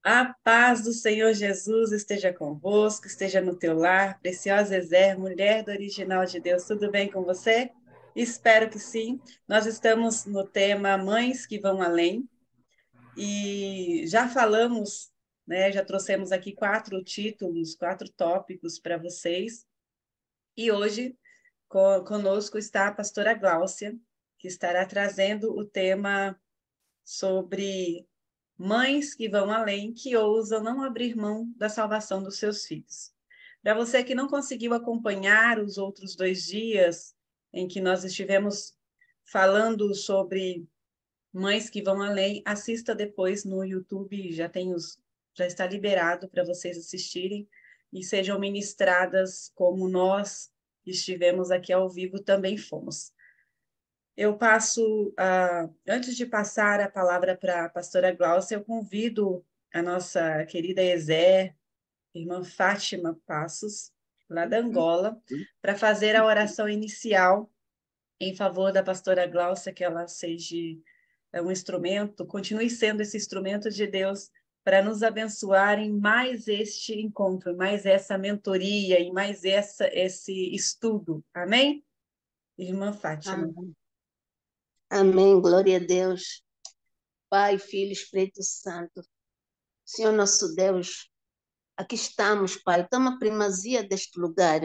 A paz do Senhor Jesus esteja convosco, esteja no teu lar, preciosa Ezer, mulher do original de Deus, tudo bem com você? Espero que sim. Nós estamos no tema Mães que Vão Além e já falamos, né, já trouxemos aqui 4 títulos, 4 tópicos para vocês e hoje conosco está a pastora Gláucia, que estará trazendo o tema sobre mães que vão além, que ousam não abrir mão da salvação dos seus filhos. Para você que não conseguiu acompanhar os outros 2 dias em que nós estivemos falando sobre mães que vão além, assista depois no YouTube, já está liberado para vocês assistirem e sejam ministradas como nós que estivemos aqui ao vivo também fomos. Antes de passar a palavra para a pastora Glaucia, eu convido a nossa querida Ezer, irmã Fátima Passos, lá da Angola, para fazer a oração inicial em favor da pastora Glaucia, que ela seja um instrumento, continue sendo esse instrumento de Deus para nos abençoar em mais este encontro, mais essa mentoria, e mais esse estudo. Amém? Irmã Fátima. Amém. Amém, glória a Deus. Pai, Filho, Espírito Santo. Senhor nosso Deus, aqui estamos, Pai. Toma primazia deste lugar.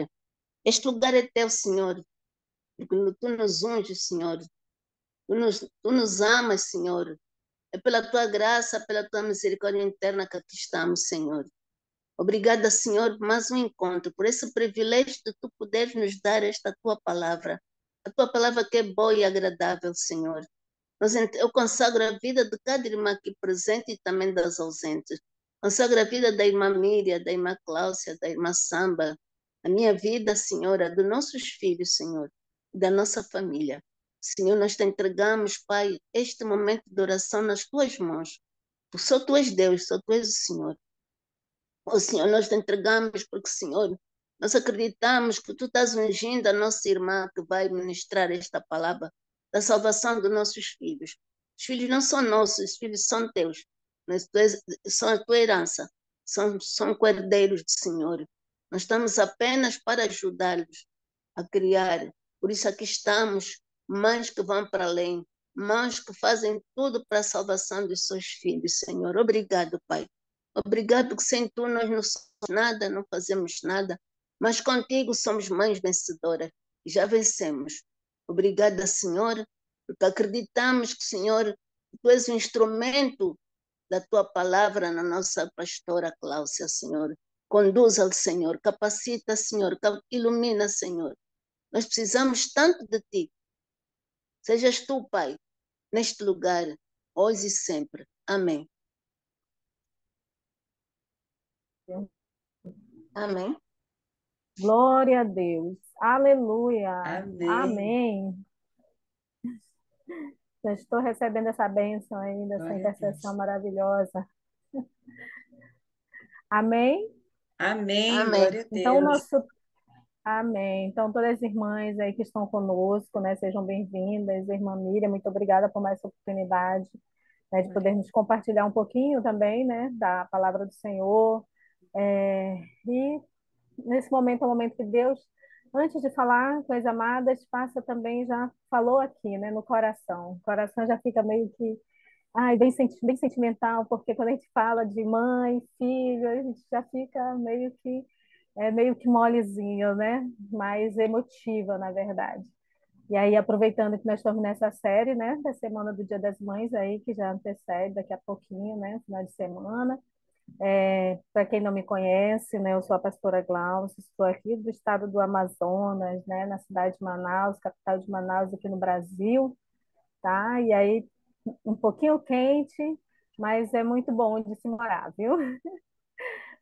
Este lugar é teu, Senhor. Porque tu nos unges, Senhor. Tu nos amas, Senhor. É pela tua graça, pela tua misericórdia interna que aqui estamos, Senhor. Obrigada, Senhor, por mais um encontro, por esse privilégio de tu poderes nos dar esta tua palavra. A tua palavra que é boa e agradável, Senhor. Eu consagro a vida de cada irmã aqui presente e também das ausentes. Consagro a vida da irmã Miriam, da irmã Cláudia, da irmã Samba. A minha vida, Senhora, dos nossos filhos, Senhor, da nossa família. Senhor, nós te entregamos, Pai, este momento de oração nas tuas mãos. Só tu és Deus, só tu és o Senhor. Ó Senhor, nós te entregamos porque, Senhor, nós acreditamos que tu estás ungindo a nossa irmã que vai ministrar esta palavra da salvação dos nossos filhos. Os filhos não são nossos, os filhos são teus, mas são a tua herança, são cordeiros do Senhor. Nós estamos apenas para ajudá-los a criar. Por isso aqui estamos, mães que vão para além, mães que fazem tudo para a salvação dos seus filhos, Senhor. Obrigado, Pai. Obrigado que sem tu nós não somos nada, não fazemos nada, mas contigo somos mães vencedoras e já vencemos. Obrigada, Senhor, porque acreditamos que, Senhor, tu és um instrumento da tua palavra na nossa pastora Cláudia, Senhor. Conduza-o, Senhor, capacita, Senhor, ilumina, Senhor. Nós precisamos tanto de ti. Sejas tu, Pai, neste lugar, hoje e sempre. Amém. Amém. Glória a Deus. Aleluia. Amém. Amém. Já estou recebendo essa bênção aí, dessa Glória a intercessão Deus. maravilhosa. Amém? Amém. Amém. Glória a Então, o Deus. nosso. Amém. Então, todas as irmãs aí que estão conosco, né, sejam bem-vindas. Irmã Miriam, muito obrigada por mais essa oportunidade, né, de podermos compartilhar um pouquinho também, né, da palavra do Senhor. E nesse momento é um momento que Deus, antes de falar com as amadas, passa também, já falou aqui, né, no coração. O coração já fica meio que, ai, bem sentimental, porque quando a gente fala de mãe, filho, a gente já fica meio que molezinho, né? Mais emotiva, na verdade. E aí, aproveitando que nós estamos nessa série, né, da Semana do Dia das Mães aí, que já antecede daqui a pouquinho, né, final de semana. Para quem não me conhece, né, eu sou a pastora Glaucia, estou aqui do estado do Amazonas, né, na cidade de Manaus, capital de Manaus, aqui no Brasil, tá? E aí, um pouquinho quente, mas é muito bom de se morar, viu?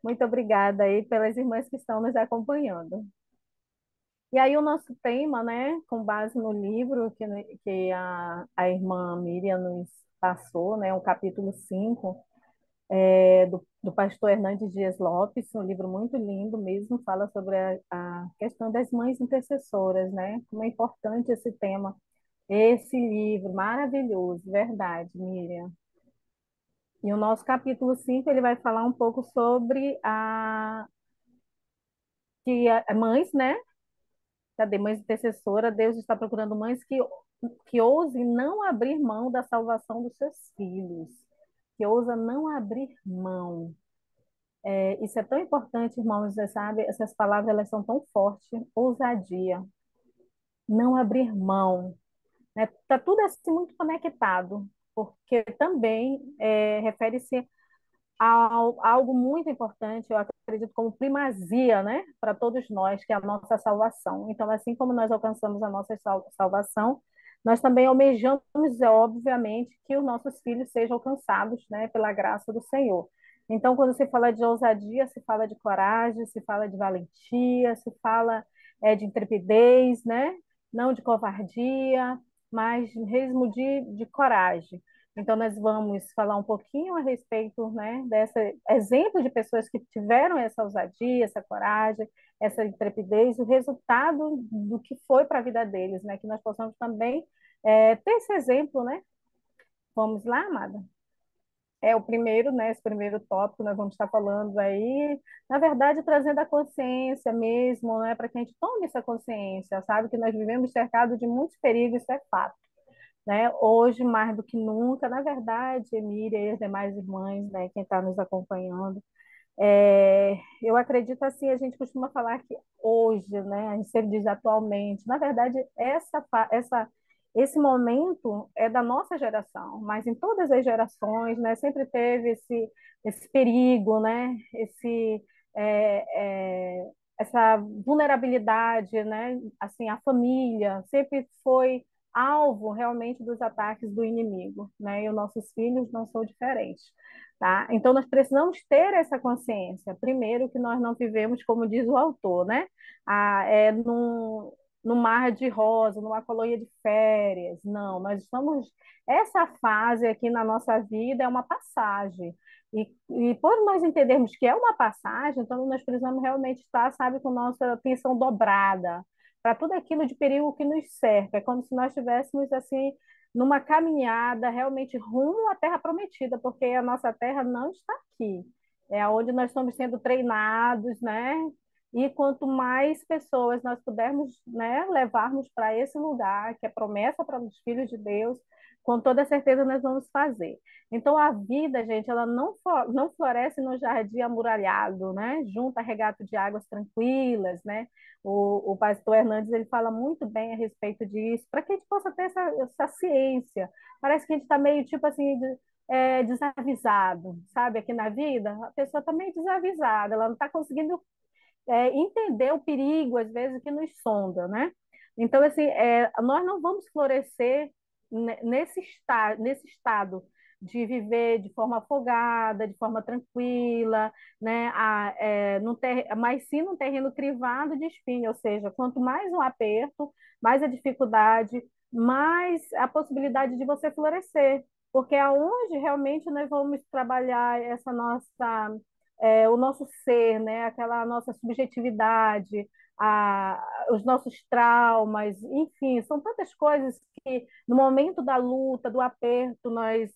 Muito obrigada aí pelas irmãs que estão nos acompanhando. E aí o nosso tema, né, com base no livro que a irmã Miriam nos passou, né, o capítulo 5 do pastor Hernandes Dias Lopes, um livro muito lindo mesmo, fala sobre a questão das mães intercessoras, né, como é importante esse tema, esse livro maravilhoso, verdade, Miriam. E o nosso capítulo 5 ele vai falar um pouco sobre mães, né? Cadê? Mães intercessora, Deus está procurando mães que ousem não abrir mão da salvação dos seus filhos, que ousa não abrir mão. Isso é tão importante, irmãos, você sabe? Essas palavras elas são tão fortes, ousadia, não abrir mão, né? Tá tudo assim muito conectado, porque também refere-se a algo muito importante, eu acredito como primazia, né, para todos nós, que é a nossa salvação. Então, assim como nós alcançamos a nossa salvação, nós também almejamos, obviamente, que os nossos filhos sejam alcançados, né, pela graça do Senhor. Então, quando se fala de ousadia, se fala de coragem, se fala de valentia, se fala de intrepidez, né, não de covardia, mas mesmo de coragem. Então, nós vamos falar um pouquinho a respeito, né, desse exemplo de pessoas que tiveram essa ousadia, essa coragem, essa intrepidez, o resultado do que foi para a vida deles, né, que nós possamos também ter esse exemplo, né? Vamos lá, amada? É o primeiro, né, esse primeiro tópico nós vamos estar falando aí, na verdade, trazendo a consciência mesmo, né, para que a gente tome essa consciência, sabe, que nós vivemos cercados de muitos perigos, isso é fato, né? Hoje, mais do que nunca, na verdade, Emília e as demais irmãs, né, quem está nos acompanhando, eu acredito assim, a gente costuma falar que hoje, né, a gente sempre diz atualmente, na verdade, esse momento é da nossa geração, mas em todas as gerações, né, sempre teve esse perigo, né, é, é, essa vulnerabilidade, né, assim, a família sempre foi alvo realmente dos ataques do inimigo, né, e os nossos filhos não são diferentes. Tá? Então, nós precisamos ter essa consciência. Primeiro, que nós não vivemos, como diz o autor, né? Num mar de rosa, numa colônia de férias. Não, nós estamos. Essa fase aqui na nossa vida é uma passagem. E por nós entendermos que é uma passagem, então nós precisamos realmente estar, sabe, com nossa atenção dobrada para tudo aquilo de perigo que nos cerca. É como se nós estivéssemos assim numa caminhada realmente rumo à Terra Prometida, porque a nossa Terra não está aqui. É onde nós estamos sendo treinados, né? E quanto mais pessoas nós pudermos, né, levarmos para esse lugar, que é promessa para os filhos de Deus, com toda certeza nós vamos fazer. Então a vida, gente, ela não floresce no jardim amuralhado, né? Junto a regato de águas tranquilas, né? O pastor Hernandes ele fala muito bem a respeito disso, para que a gente possa ter essa ciência. Parece que a gente está meio tipo assim, desavisado, sabe? Aqui na vida, a pessoa está meio desavisada, ela não está conseguindo entender o perigo, às vezes, que nos sonda, né? Então, assim, nós não vamos florescer nesse estado de viver de forma afogada, de forma tranquila, né? Mas sim num terreno crivado de espinho, ou seja, quanto mais um aperto, mais a dificuldade, mais a possibilidade de você florescer, porque é onde realmente nós vamos trabalhar essa nossa o nosso ser, né? Aquela nossa subjetividade, os nossos traumas, enfim, são tantas coisas que no momento da luta, do aperto, nós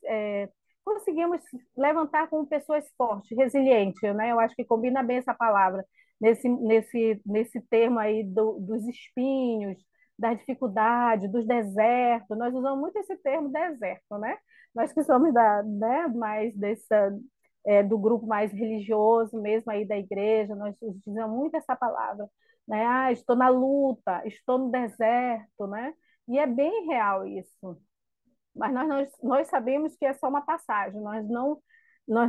conseguimos levantar como pessoas fortes, resilientes, né? Eu acho que combina bem essa palavra nesse termo aí dos espinhos, das dificuldades, dos desertos. Nós usamos muito esse termo deserto, né? Nós que somos né, mais do grupo mais religioso mesmo aí da igreja, nós utilizamos muito essa palavra, né? Ah, estou na luta, estou no deserto, né? E é bem real isso. Mas nós sabemos que é só uma passagem, nós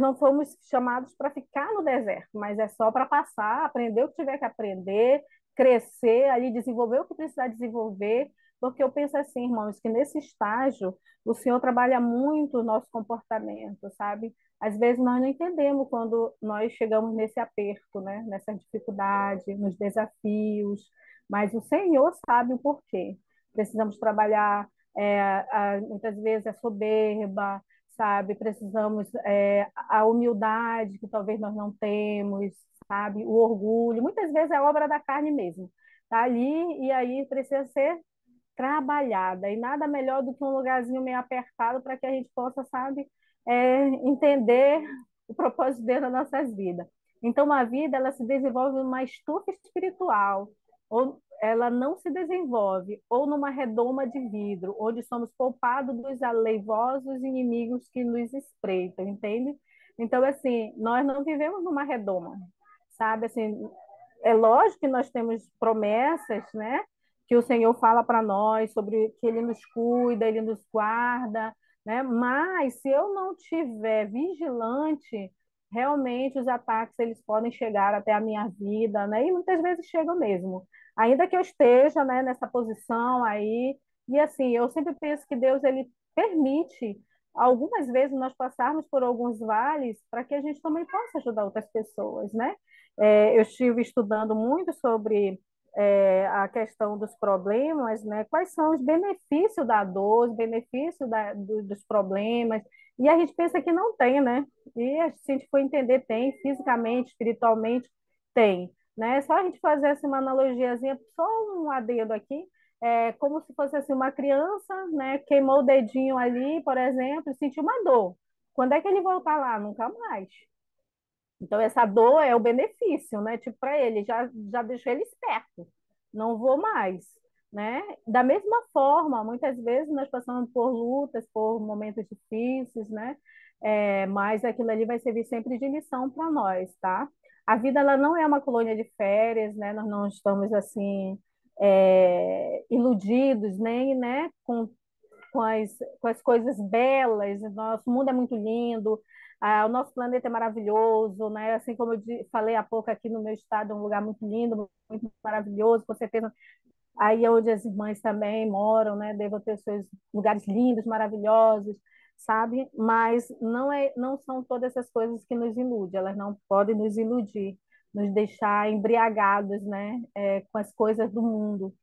não fomos chamados para ficar no deserto, mas é só para passar, aprender o que tiver que aprender, crescer, ali desenvolver o que precisar desenvolver, porque eu penso assim, irmãos, que nesse estágio o Senhor trabalha muito o nosso comportamento, sabe? Às vezes nós não entendemos quando nós chegamos nesse aperto, né? Nessa dificuldade, nos desafios, mas o Senhor sabe o porquê. Precisamos trabalhar muitas vezes a soberba, sabe? Precisamos a humildade que talvez nós não temos, sabe? O orgulho, muitas vezes é obra da carne mesmo. Tá ali e aí precisa ser trabalhada e nada melhor do que um lugarzinho meio apertado para que a gente possa, sabe? entender o propósito de Deus nas nossas vidas. Então, a vida ela se desenvolve numa estufa espiritual, ou ela não se desenvolve ou numa redoma de vidro, onde somos poupados dos aleivosos inimigos que nos espreitam, entende? Então, assim, nós não vivemos numa redoma, sabe? Assim, é lógico que nós temos promessas, né? Que o Senhor fala para nós sobre que Ele nos cuida, Ele nos guarda, né? Mas se eu não tiver vigilante, realmente os ataques eles podem chegar até a minha vida, né? E muitas vezes chegam mesmo. Ainda que eu esteja, né, nessa posição aí, e assim, eu sempre penso que Deus ele permite algumas vezes nós passarmos por alguns vales para que a gente também possa ajudar outras pessoas, né? Eu estive estudando muito sobre a questão dos problemas, né? Quais são os benefícios da dor, os benefícios dos problemas, e a gente pensa que não tem, né? E se a gente for entender, tem, fisicamente, espiritualmente, tem, né? Só a gente fazer assim, uma analogiazinha, só um adendo aqui, como se fosse assim, uma criança, né? Queimou o dedinho ali, por exemplo, e sentiu uma dor. Quando é que ele voltar lá? Nunca mais. Então, essa dor é o benefício, né? Tipo, para ele, já deixou ele esperto. Não vou mais, né? Da mesma forma, muitas vezes nós passamos por lutas, por momentos difíceis, né? Mas aquilo ali vai servir sempre de lição para nós, tá? A vida, ela não é uma colônia de férias, né? Nós não estamos, assim, iludidos, nem, né? Com as coisas belas. Nosso mundo é muito lindo, o nosso planeta é maravilhoso, né? Assim como eu falei há pouco aqui no meu estado, é um lugar muito lindo, muito maravilhoso, com certeza. Aí é onde as irmãs também moram, né? Devem ter seus lugares lindos, maravilhosos, sabe? Mas não são todas essas coisas que nos iludem, elas não podem nos iludir, nos deixar embriagados, né? Com as coisas do mundo.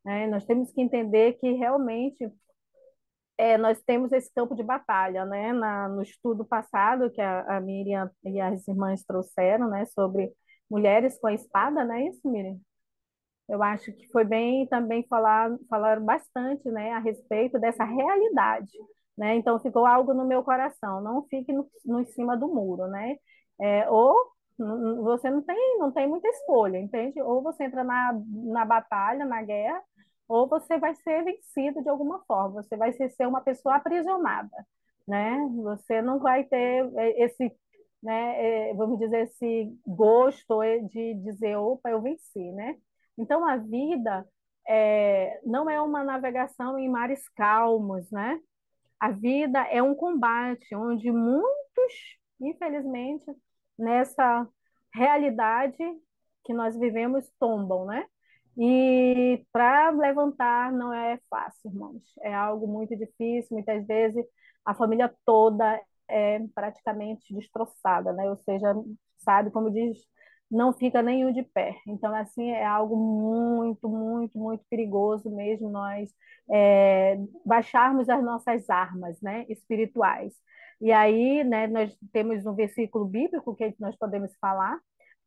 Né? Nós temos que entender que realmente nós temos esse campo de batalha, né? No estudo passado que a Miriam e as irmãs trouxeram, né? Sobre mulheres com a espada, não é isso, Miriam? Eu acho que foi bem também falar bastante, né? A respeito dessa realidade, né? Então ficou algo no meu coração. Não fique no em cima do muro, né? Ou você não tem muita escolha, entende? Ou você entra na batalha, na guerra, ou você vai ser vencido de alguma forma. Você vai ser uma pessoa aprisionada, né? Você não vai ter esse, né? Vamos dizer, esse gosto de dizer, opa, eu venci, né? Então a vida não é uma navegação em mares calmos, né? A vida é um combate onde muitos, infelizmente, nessa realidade que nós vivemos, tombam, né? E para levantar não é fácil, irmãos. É algo muito difícil. Muitas vezes a família toda é praticamente destroçada, né? Ou seja, sabe, como diz, não fica nenhum de pé. Então, assim, é algo muito, muito, muito perigoso mesmo nós baixarmos as nossas armas, né, espirituais. E aí, né, nós temos um versículo bíblico que nós podemos falar,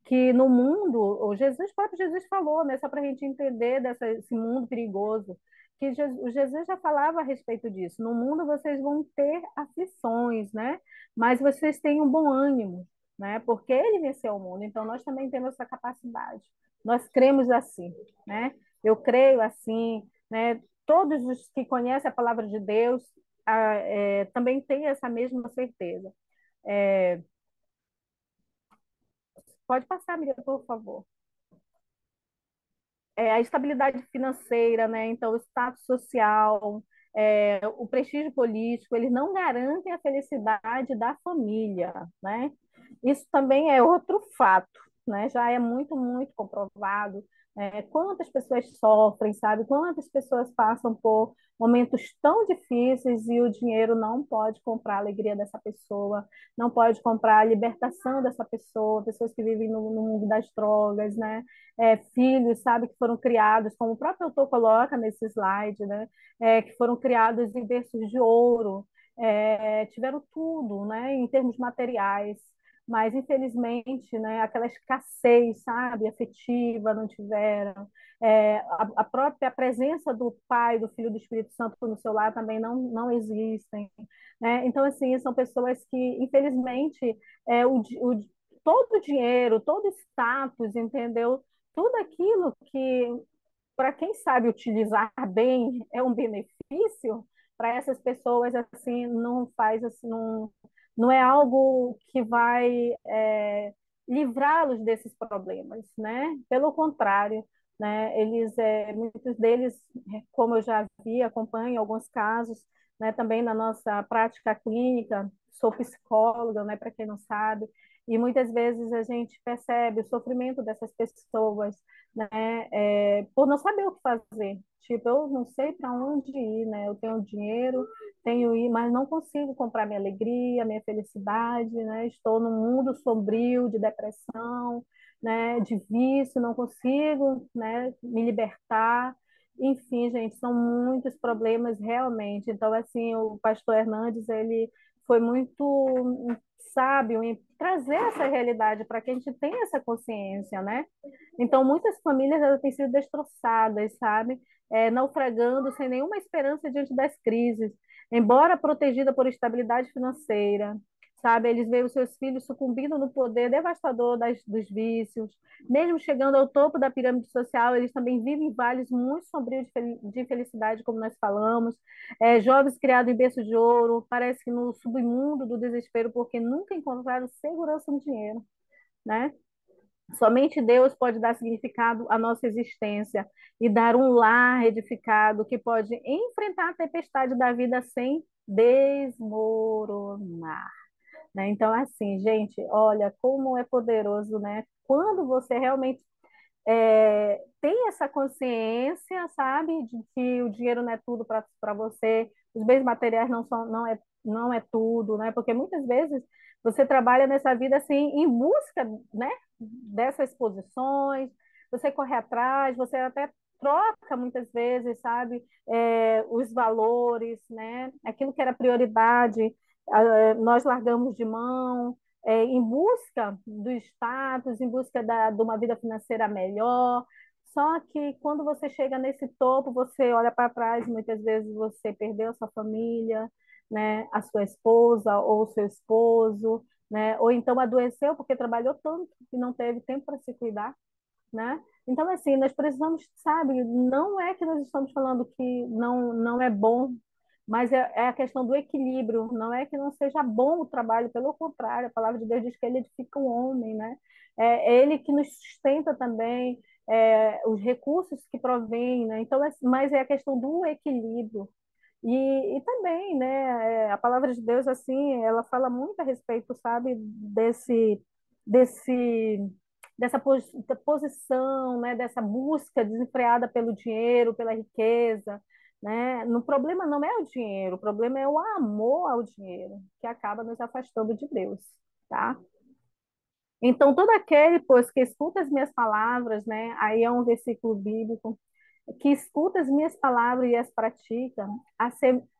que no mundo, o próprio Jesus falou, né, só para a gente entender esse mundo perigoso, que o Jesus já falava a respeito disso. No mundo vocês vão ter aflições, né? Mas vocês têm um bom ânimo, né? Porque ele venceu o mundo. Então nós também temos essa capacidade. Nós cremos assim, né? Eu creio assim, né? Todos os que conhecem a palavra de Deus também têm essa mesma certeza. É, pode passar, Miriam, por favor. A estabilidade financeira, né? Então, o status social, o prestígio político, eles não garantem a felicidade da família, né? Isso também é outro fato, né? Já é muito, muito comprovado. Quantas pessoas sofrem, sabe? Quantas pessoas passam por momentos tão difíceis e o dinheiro não pode comprar a alegria dessa pessoa, não pode comprar a libertação dessa pessoa, pessoas que vivem no mundo das drogas, né? Filhos, sabe, que foram criados, como o próprio autor coloca nesse slide, né? Que foram criados em berços de ouro, tiveram tudo, né? Em termos materiais, mas infelizmente, né, aquela escassez, sabe, afetiva, não tiveram. A própria presença do Pai, do Filho e do Espírito Santo no seu lar também não existem, né? Então, assim, são pessoas que, infelizmente, todo o dinheiro, todo o status, entendeu? Tudo aquilo que, para quem sabe utilizar bem, é um benefício, para essas pessoas, assim, não faz, assim, não é algo que vai livrá-los desses problemas, né? Pelo contrário, né? Muitos deles, como eu já vi, acompanho alguns casos, né? Também na nossa prática clínica, sou psicóloga, né? Para quem não sabe, e muitas vezes a gente percebe o sofrimento dessas pessoas, né? Por não saber o que fazer. Tipo, eu não sei para onde ir, né? Eu tenho dinheiro, tenho ir, mas não consigo comprar minha alegria, minha felicidade, né? Estou num mundo sombrio de depressão, né? De vício, não consigo, né? Me libertar. Enfim, gente, são muitos problemas realmente. Então, assim, o pastor Hernandes, ele foi muito sábio em trazer essa realidade para que a gente tenha essa consciência, né? Então, muitas famílias elas têm sido destroçadas, sabe? Naufragando sem nenhuma esperança diante das crises, embora protegida por estabilidade financeira, sabe? Eles veem os seus filhos sucumbindo no poder devastador dos vícios, mesmo chegando ao topo da pirâmide social, eles também vivem vales muito sombrios de felicidade, como nós falamos. Jovens criados em berço de ouro, parece que no submundo do desespero, porque nunca encontraram segurança no dinheiro, né? Somente Deus pode dar significado à nossa existência e dar um lar edificado que pode enfrentar a tempestade da vida sem desmoronar, né? Então, assim, gente, olha como é poderoso, né? Quando você realmente tem essa consciência, sabe, de que o dinheiro não é tudo para você, os bens materiais não é tudo, né? Porque muitas vezes você trabalha nessa vida assim em busca, né, dessas posições, você corre atrás, você até troca muitas vezes, sabe, os valores, né? Aquilo que era prioridade, nós largamos de mão, em busca do status, em busca de uma vida financeira melhor. Só que quando você chega nesse topo, você olha para trás, muitas vezes você perdeu a sua família, né, a sua esposa ou o seu esposo, né, ou então adoeceu porque trabalhou tanto que não teve tempo para se cuidar, né? Então, assim, nós precisamos, sabe, não é que nós estamos falando que não é bom, mas é a questão do equilíbrio, não é que não seja bom o trabalho, pelo contrário, a palavra de Deus diz que ele edifica o homem, né? É ele que nos sustenta também, os recursos que provém, né? Então, mas é a questão do equilíbrio. E também, né, a palavra de Deus, assim, ela fala muito a respeito, sabe, desse, da posição, né, dessa busca desenfreada pelo dinheiro, pela riqueza, né? No problema não é o dinheiro, o problema é o amor ao dinheiro, que acaba nos afastando de Deus, tá? Então, todo aquele, pois, que escuta as minhas palavras, né? Aí é um versículo bíblico, que escuta as minhas palavras e as pratica,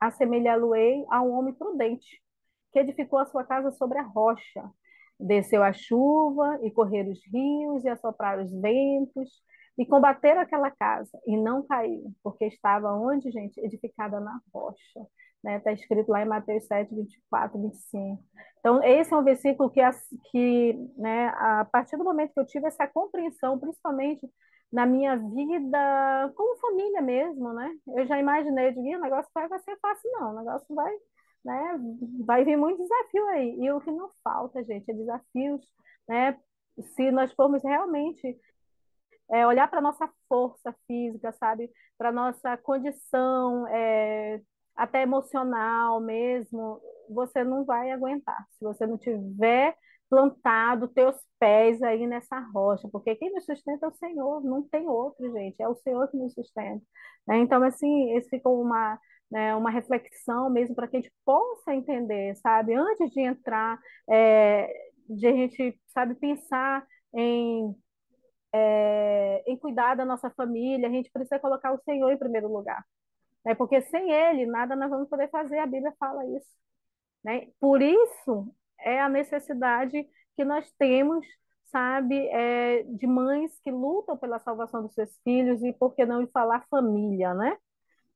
assemelhá-lo-ei a um homem prudente, que edificou a sua casa sobre a rocha. Desceu a chuva, e correram os rios, e assopraram os ventos, e combateram aquela casa, e não caiu, porque estava onde, gente? Edificada na rocha. Né? Está escrito lá em Mateus 7, 24, 25. Então, esse é um versículo né, a partir do momento que eu tive essa compreensão, principalmente na minha vida como família mesmo, né? Eu já imaginei, eu digo, o negócio vai ser fácil, não, o negócio vai, né? Vai vir muito desafio aí. E o que não falta, gente, é desafios, né? Se nós formos realmente olhar para a nossa força física, sabe? Para a nossa condição, até emocional mesmo, você não vai aguentar. Se você não tiver plantado teus pés aí nessa rocha, porque quem nos sustenta é o Senhor, não tem outro, gente, é o Senhor que nos sustenta. Né? Então, assim, esse ficou uma reflexão mesmo para que a gente possa entender, sabe? Antes de entrar, de a gente, sabe, pensar em cuidar da nossa família, a gente precisa colocar o Senhor em primeiro lugar, né? Porque sem Ele, nada nós vamos poder fazer, a Bíblia fala isso, né? Por isso é a necessidade que nós temos, sabe, de mães que lutam pela salvação dos seus filhos e, por que não falar família, né?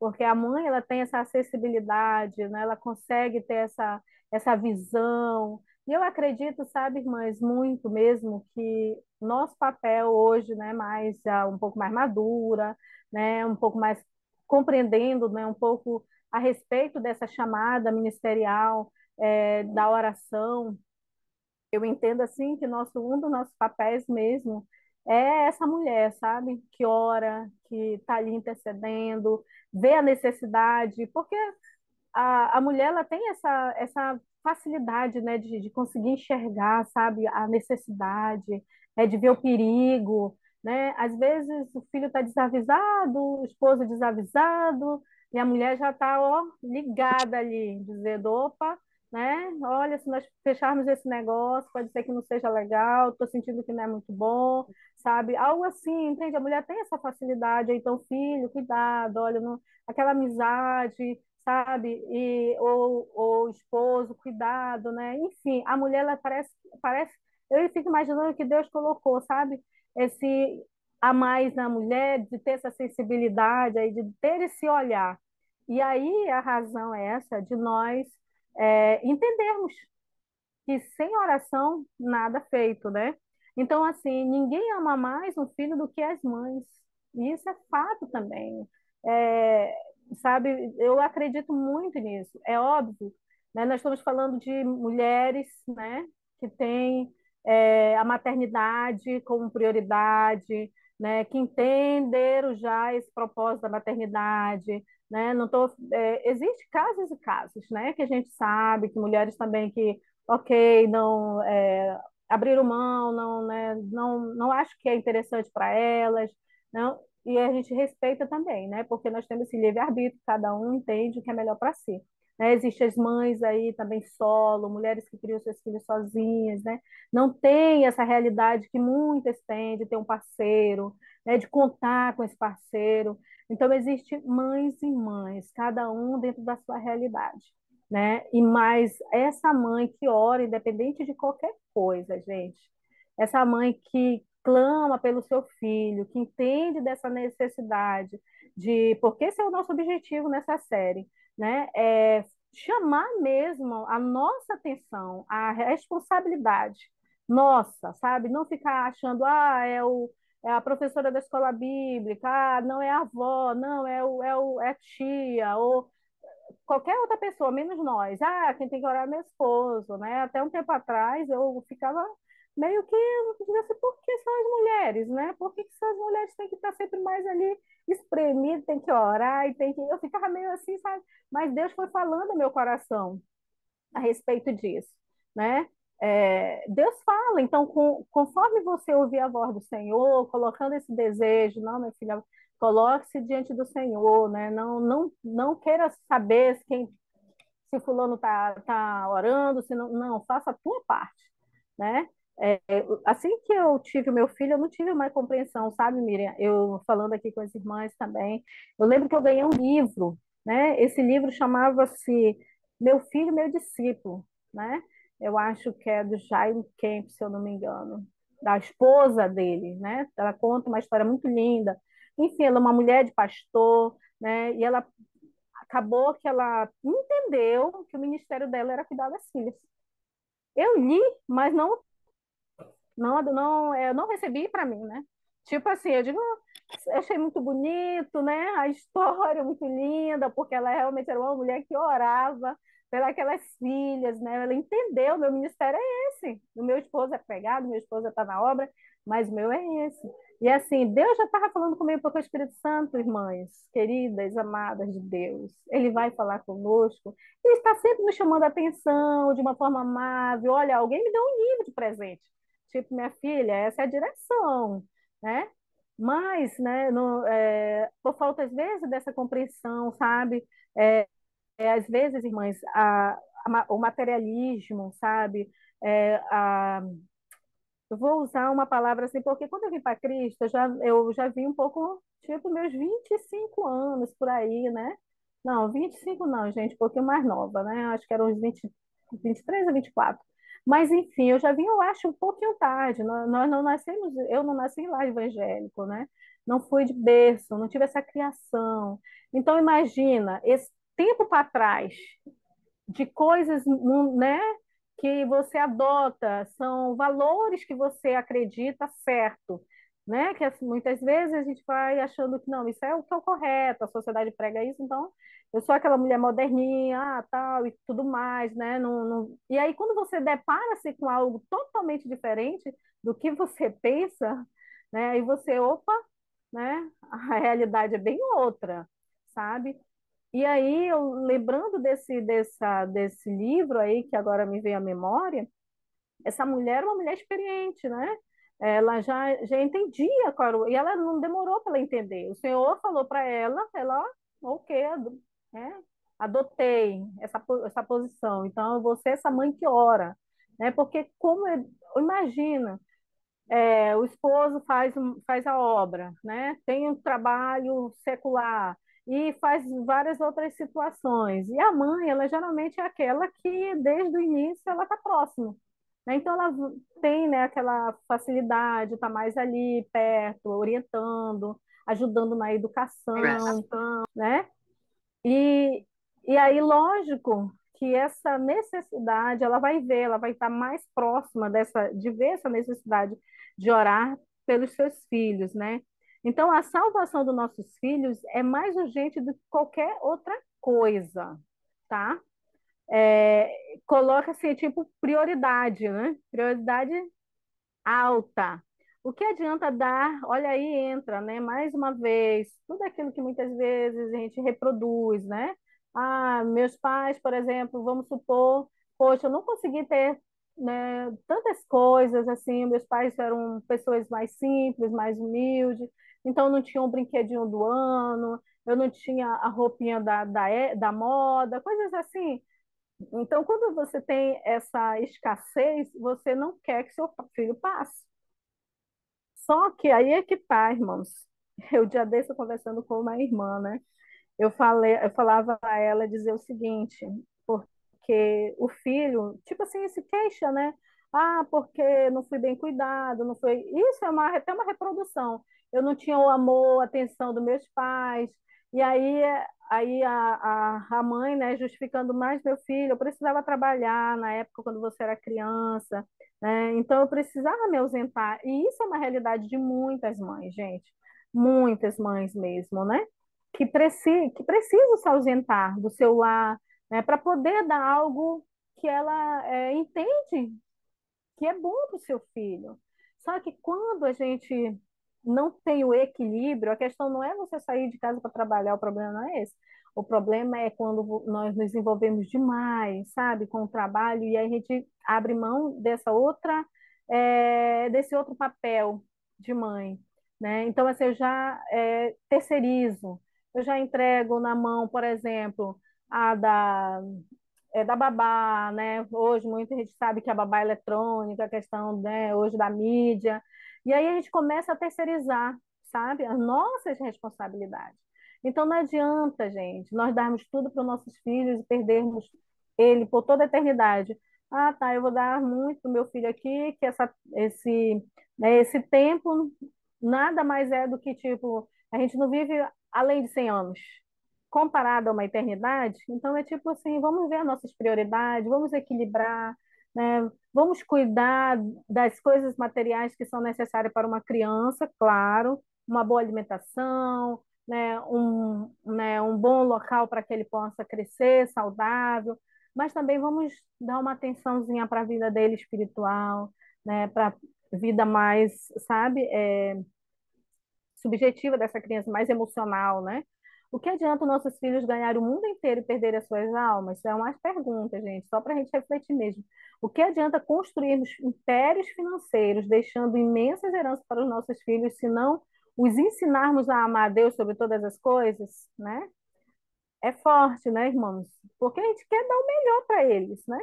Porque a mãe ela tem essa acessibilidade, né? Ela consegue ter essa visão. E eu acredito, sabe, irmãs, muito mesmo que nosso papel hoje, né, mais um pouco mais madura, né, um pouco mais compreendendo, né, um pouco a respeito dessa chamada ministerial, da oração, eu entendo assim que um dos nossos papéis mesmo é essa mulher, sabe? Que ora, que está ali intercedendo, vê a necessidade, porque a mulher ela tem essa facilidade, né, de conseguir enxergar, sabe, a necessidade, de ver o perigo, né? Às vezes o filho está desavisado, o esposo desavisado, e a mulher já está, ó, ligada ali, dizendo, opa, né? Olha, se nós fecharmos esse negócio, pode ser que não seja legal, estou sentindo que não é muito bom, sabe? Algo assim, entende? A mulher tem essa facilidade, então, filho, cuidado, olha, não, aquela amizade, sabe? Ou esposo, cuidado, né? Enfim, a mulher, ela parece, eu fico imaginando que Deus colocou, sabe? Esse a mais na mulher, de ter essa sensibilidade, aí, de ter esse olhar. E aí a razão é essa, de nós entendermos que sem oração nada feito, né? Então, assim, ninguém ama mais um filho do que as mães. E isso é fato também. É, sabe, eu acredito muito nisso. É óbvio, né? Nós estamos falando de mulheres, né, que têm a maternidade como prioridade, né, que entenderam já esse propósito da maternidade, né? Não tô, existe casos e casos, né, que a gente sabe que mulheres também que ok, não abriram mão, não, né, não acho que é interessante para elas, não, e a gente respeita também, né, porque nós temos esse livre-arbítrio, cada um entende o que é melhor para si. Né? Existem as mães aí também solo, mulheres que criam seus filhos sozinhas, né? Não tem essa realidade que muitas têm de ter um parceiro, né? De contar com esse parceiro. Então, existe mães e mães, cada um dentro da sua realidade, né? E mais essa mãe que ora, independente de qualquer coisa, gente. Essa mãe que clama pelo seu filho, que entende dessa necessidade de, porque esse é o nosso objetivo nessa série, né? É chamar mesmo a nossa atenção, a responsabilidade nossa, sabe? Não ficar achando, é a professora da escola bíblica, não é a avó, não, é a tia, ou qualquer outra pessoa, menos nós. Ah, quem tem que orar é meu esposo, né? Até um tempo atrás eu ficava meio que, eu não dizia assim, por que são as mulheres, né? Por que são as mulheres têm que estar sempre mais ali espremidas, tem que orar e tem que... Eu ficava meio assim, sabe? Mas Deus foi falando no meu coração a respeito disso, né? Deus fala, então, conforme você ouvir a voz do Senhor, colocando esse desejo, não, minha filha, coloque-se diante do Senhor, né? Não queira saber se fulano tá orando, se não, faça a tua parte, né? Assim que eu tive o meu filho, eu não tive mais compreensão, sabe, Miriam? Eu falando aqui com as irmãs também, eu lembro que eu ganhei um livro, né? Esse livro chamava-se Meu Filho, Meu Discípulo, né? Eu acho que é do Jaime Kemp, se eu não me engano, da esposa dele, né? Ela conta uma história muito linda. Enfim, ela é uma mulher de pastor, né? E ela acabou que ela entendeu que o ministério dela era cuidar das filhas. Eu li, mas eu não recebi para mim, né? Tipo assim, eu digo, eu achei muito bonito, né? A história muito linda, porque ela realmente era uma mulher que orava pelas filhas, né? Ela entendeu, meu ministério é esse. O meu esposo é pregado, meu esposo está na obra, mas o meu é esse. E assim, Deus já estava falando comigo porque o Espírito Santo, irmãs, queridas, amadas de Deus, Ele vai falar conosco. Ele está sempre nos chamando a atenção de uma forma amável. Olha, alguém me deu um livro de presente. Tipo, minha filha, essa é a direção, né? Mas, né, por falta, às vezes, dessa compreensão, sabe? Às vezes, irmãs, o materialismo, sabe? É, a, eu vou usar uma palavra assim, porque quando eu vim para Cristo, eu já vi um pouco, tipo, meus 25 anos por aí, né? Não, 25 não, gente, um pouquinho mais nova, né? Acho que eram uns 20, 23 a 24. Mas, enfim, eu já vim, eu acho, um pouquinho tarde. Nós não nascemos, eu não nasci em lar evangélico, né? Não fui de berço, não tive essa criação. Então, imagina, esse tempo para trás, de coisas, né, que você adota, são valores que você acredita certo, né? Que assim, muitas vezes a gente vai achando que não, isso é o que é o correto, a sociedade prega isso, então eu sou aquela mulher moderninha, tal e tudo mais, né? E aí quando você depara-se com algo totalmente diferente do que você pensa, né? Aí você, opa, né? A realidade é bem outra, sabe? E aí, eu lembrando desse livro aí, que agora me veio à memória, essa mulher era uma mulher experiente, né? Ela já entendia, claro, e ela não demorou para ela entender. O Senhor falou para ela, ok, né? Adotei essa posição. Então, eu vou ser essa mãe que ora, né? Porque imagina, o esposo faz a obra, né? Tem um trabalho secular e faz várias outras situações. E a mãe, ela geralmente é aquela que, desde o início, ela está próxima, né? Então, ela tem, né, aquela facilidade, está mais ali, perto, orientando, ajudando na educação, né? E, e aí, lógico que essa necessidade, ela vai ver, ela vai estar mais próxima de ver essa necessidade de orar pelos seus filhos, né? Então, a salvação dos nossos filhos é mais urgente do que qualquer outra coisa, tá? É, coloca assim, tipo, prioridade, né? Prioridade alta. O que adianta dar? Olha aí, entra, né? Mais uma vez, tudo aquilo que muitas vezes a gente reproduz, né? Ah, meus pais, por exemplo, vamos supor, poxa, eu não consegui ter, né, tantas coisas assim. Meus pais eram pessoas mais simples, mais humildes, então não tinha um brinquedinho do ano, eu não tinha a roupinha da moda, coisas assim. Então, quando você tem essa escassez, você não quer que seu filho passe. Só que aí é que tá, irmãos. Eu dia desse eu conversando com uma irmã, né? Eu falava a ela dizer o seguinte, porque o filho, tipo assim, se queixa, né? Ah, porque não fui bem cuidado, não foi. Isso é até uma reprodução. Eu não tinha o amor, a atenção dos meus pais. E aí a mãe, né, justificando mais meu filho, eu precisava trabalhar na época quando você era criança, né? Então eu precisava me ausentar. E isso é uma realidade de muitas mães, gente. Muitas mães mesmo, né? Que precisam se ausentar do seu lar, né, para poder dar algo que ela entende que é bom para o seu filho. Só que quando a gente não tem o equilíbrio, a questão não é você sair de casa para trabalhar, o problema não é esse. O problema é quando nós nos envolvemos demais, sabe, com o trabalho, e aí a gente abre mão desse outro papel de mãe, né? Então, assim, eu já terceirizo, eu já entrego na mão, por exemplo, a da babá, né? Hoje muita gente sabe que a babá é eletrônica, a questão, né, hoje da mídia. E aí a gente começa a terceirizar, sabe? As nossas responsabilidades. Então não adianta, gente, nós darmos tudo para os nossos filhos e perdermos ele por toda a eternidade. Ah, tá, eu vou dar muito para o meu filho aqui, que esse tempo nada mais é do que, tipo, a gente não vive além de 100 anos comparado a uma eternidade, então é tipo assim, vamos ver as nossas prioridades, vamos equilibrar, né? Vamos cuidar das coisas materiais que são necessárias para uma criança, claro, uma boa alimentação, né, um bom local para que ele possa crescer saudável, mas também vamos dar uma atençãozinha para a vida dele espiritual, né, para a vida mais, sabe, subjetiva dessa criança, mais emocional, né? O que adianta nossos filhos ganharem o mundo inteiro e perderem as suas almas? Isso é uma pergunta, gente, só para a gente refletir mesmo. O que adianta construirmos impérios financeiros, deixando imensas heranças para os nossos filhos, se não os ensinarmos a amar a Deus sobre todas as coisas, né? É forte, né, irmãos? Porque a gente quer dar o melhor para eles, né?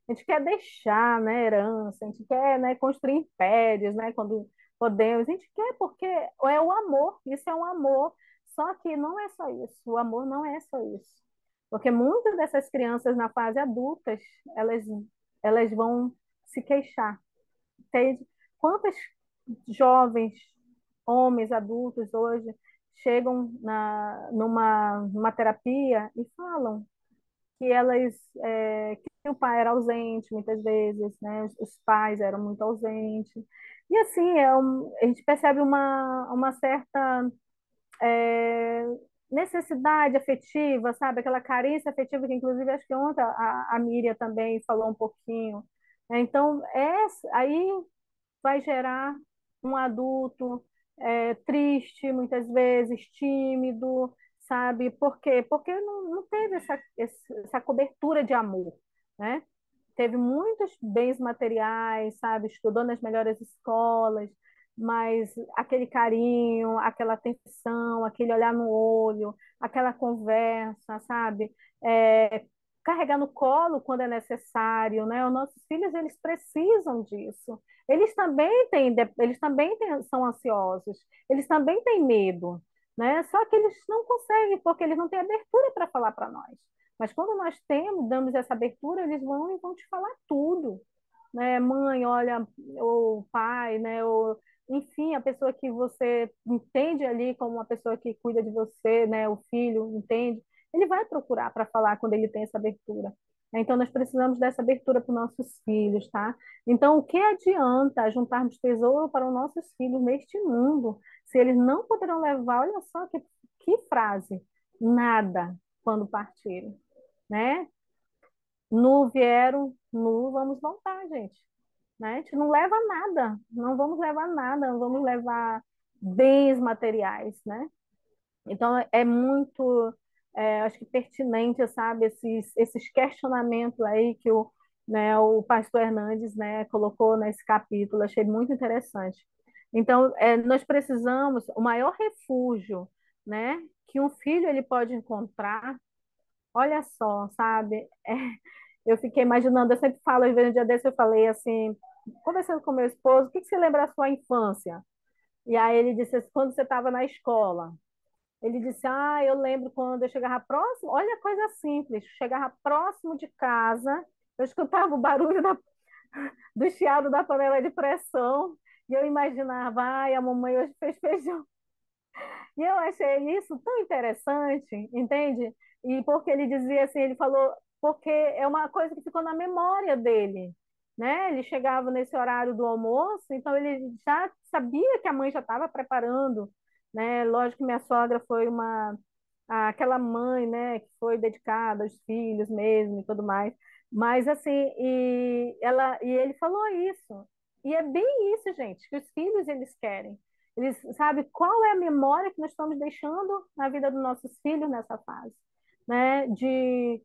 A gente quer deixar, né, herança, a gente quer, né, construir impérios, né, quando podemos. A gente quer porque é o amor, isso é um amor. Só que não é só isso, o amor não é só isso. Porque muitas dessas crianças na fase adultas, elas, elas vão se queixar. Entende? Quantos jovens, homens, adultos hoje chegam numa terapia e falam que que o pai era ausente muitas vezes, né? Os pais eram muito ausentes. E assim, a gente percebe uma certa é, necessidade afetiva, sabe? Aquela carência afetiva que, inclusive, acho que ontem a Miriam também falou um pouquinho. Então, aí vai gerar um adulto triste, muitas vezes, tímido, sabe? Por quê? Porque não teve essa cobertura de amor, né? Teve muitos bens materiais, sabe? Estudou nas melhores escolas, mas aquele carinho, aquela atenção, aquele olhar no olho, aquela conversa, sabe? É, carregar no colo quando é necessário, né? Os nossos filhos, eles precisam disso. São ansiosos, eles também têm medo, né? Só que eles não conseguem, porque eles não têm abertura para falar para nós. Mas quando nós damos essa abertura, eles vão e vão te falar tudo, né? Mãe, olha, ou pai, né? Ou, enfim, a pessoa que você entende ali como uma pessoa que cuida de você, né? O filho, entende? Ele vai procurar para falar quando ele tem essa abertura. Então, nós precisamos dessa abertura para os nossos filhos, tá? Então, o que adianta juntarmos tesouro para os nossos filhos neste mundo, se eles não poderão levar, olha só que frase, nada quando partirem, né? Nu vieram, nu vamos voltar, gente. Né? A gente não leva nada, não vamos levar nada, não vamos levar bens materiais, né? Então é muito, acho que pertinente, sabe, esses questionamentos aí que o pastor Hernandes, né, colocou nesse capítulo, achei muito interessante. Então, nós precisamos, o maior refúgio, né, que um filho ele pode encontrar, olha só, sabe, eu fiquei imaginando, eu sempre falo, às vezes, um dia desse eu falei assim, conversando com meu esposo, o que você lembra da sua infância? E aí ele disse assim, quando você estava na escola. Ele disse, eu lembro quando eu chegava próximo, olha coisa simples, chegava próximo de casa, eu escutava o barulho do chiado da panela de pressão, e eu imaginava, a mamãe hoje fez feijão. E eu achei isso tão interessante, entende? E porque ele dizia assim, ele falou, porque é uma coisa que ficou na memória dele, né? Ele chegava nesse horário do almoço, então ele já sabia que a mãe já estava preparando, né? Lógico que minha sogra foi aquela mãe, né, que foi dedicada aos filhos mesmo e tudo mais. Mas assim, e ele falou isso. E é bem isso, gente, que os filhos eles querem. Eles, sabe, qual é a memória que nós estamos deixando na vida dos nossos filhos nessa fase, né? De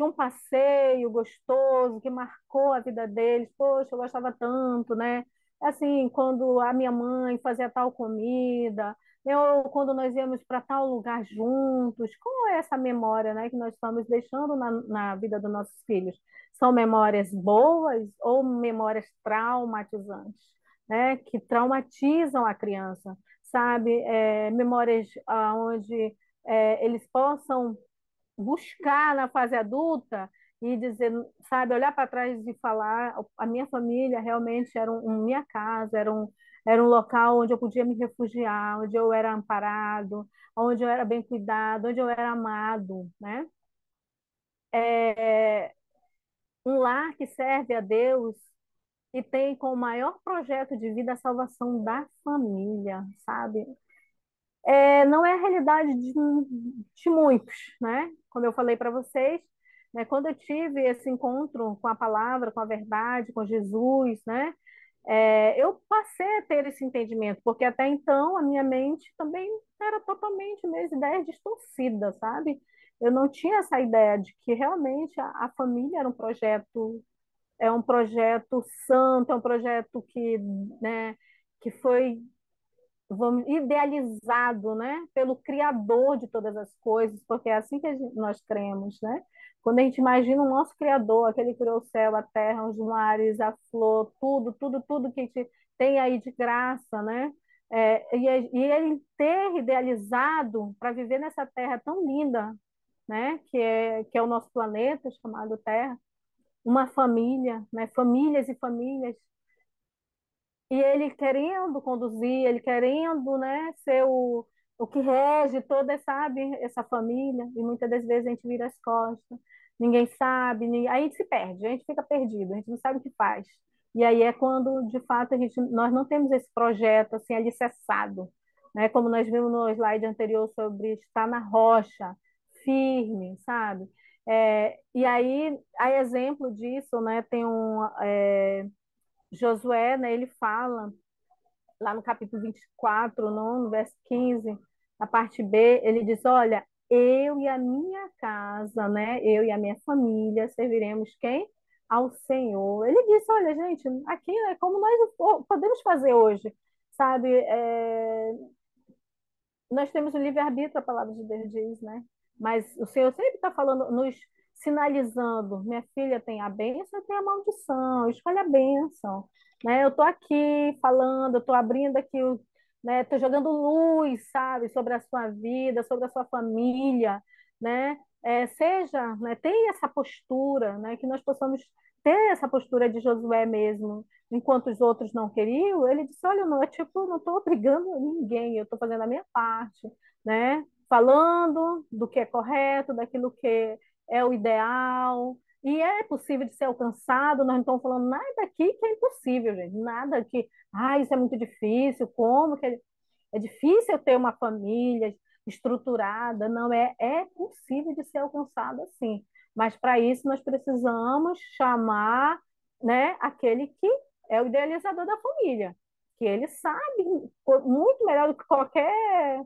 um passeio gostoso que marcou a vida deles. Poxa, eu gostava tanto, né? Assim, quando a minha mãe fazia tal comida, ou quando nós íamos para tal lugar juntos. Qual é essa memória, né, que nós estamos deixando na vida dos nossos filhos? São memórias boas ou memórias traumatizantes? Né, que traumatizam a criança, sabe? Memórias onde eles possam buscar na fase adulta e dizer, sabe, olhar para trás e falar, a minha família realmente era minha casa, era um local onde eu podia me refugiar, onde eu era amparado, onde eu era bem cuidado, onde eu era amado, né? É um lar que serve a Deus e tem como maior projeto de vida a salvação da família, sabe? Não é a realidade de muitos, né? Como eu falei para vocês, né? Quando eu tive esse encontro com a palavra, com a verdade, com Jesus, né? Eu passei a ter esse entendimento, porque até então a minha mente também era totalmente minhas ideias distorcidas, sabe? Eu não tinha essa ideia de que realmente a família era um projeto santo, é um projeto né, que foi idealizado, né, pelo Criador de todas as coisas, porque é assim que nós cremos, né? Quando a gente imagina o nosso Criador, aquele que criou o céu, a terra, os mares, a flor, tudo, tudo, tudo que a gente tem aí de graça, né? E ele ter idealizado para viver nessa terra tão linda, né? Que é o nosso planeta chamado Terra. uma família, né? Famílias e famílias, e ele querendo conduzir, ele querendo, né, ser o que rege toda, sabe, essa família, e muitas das vezes a gente vira as costas, ninguém sabe, aí a gente se perde, a gente fica perdido, a gente não sabe o que faz. E aí é quando, de fato, nós não temos esse projeto assim alicerçado, né, como nós vimos no slide anterior sobre estar na rocha, firme, sabe? E aí, a exemplo disso, né, tem Josué, né, ele fala lá no capítulo 24, no verso 15, na parte B, ele diz: Olha, eu e a minha casa, né, eu e a minha família serviremos quem? Ao Senhor. Ele disse: Olha, gente, aqui é como nós podemos fazer hoje, sabe? Nós temos o livre-arbítrio, a palavra de Deus diz, né? Mas o Senhor sempre está falando, nos sinalizando, minha filha tem a bênção, tem a maldição, escolhe a bênção, né? Eu estou aqui falando, eu estou abrindo aqui, né? Estou jogando luz, sabe, sobre a sua vida, sobre a sua família, né? Seja, né? Tenha essa postura, né? Que nós possamos ter essa postura de Josué mesmo, enquanto os outros não queriam, ele disse: Olha, não, tipo, não estou obrigando ninguém, eu estou fazendo a minha parte, né? Falando do que é correto, daquilo que é o ideal, e é possível de ser alcançado. Nós não estamos falando nada aqui que é impossível, gente, nada que, isso é muito difícil, como que é difícil ter uma família estruturada, não é possível de ser alcançado assim. Mas para isso nós precisamos chamar, né, aquele que é o idealizador da família, que ele sabe muito melhor do que qualquer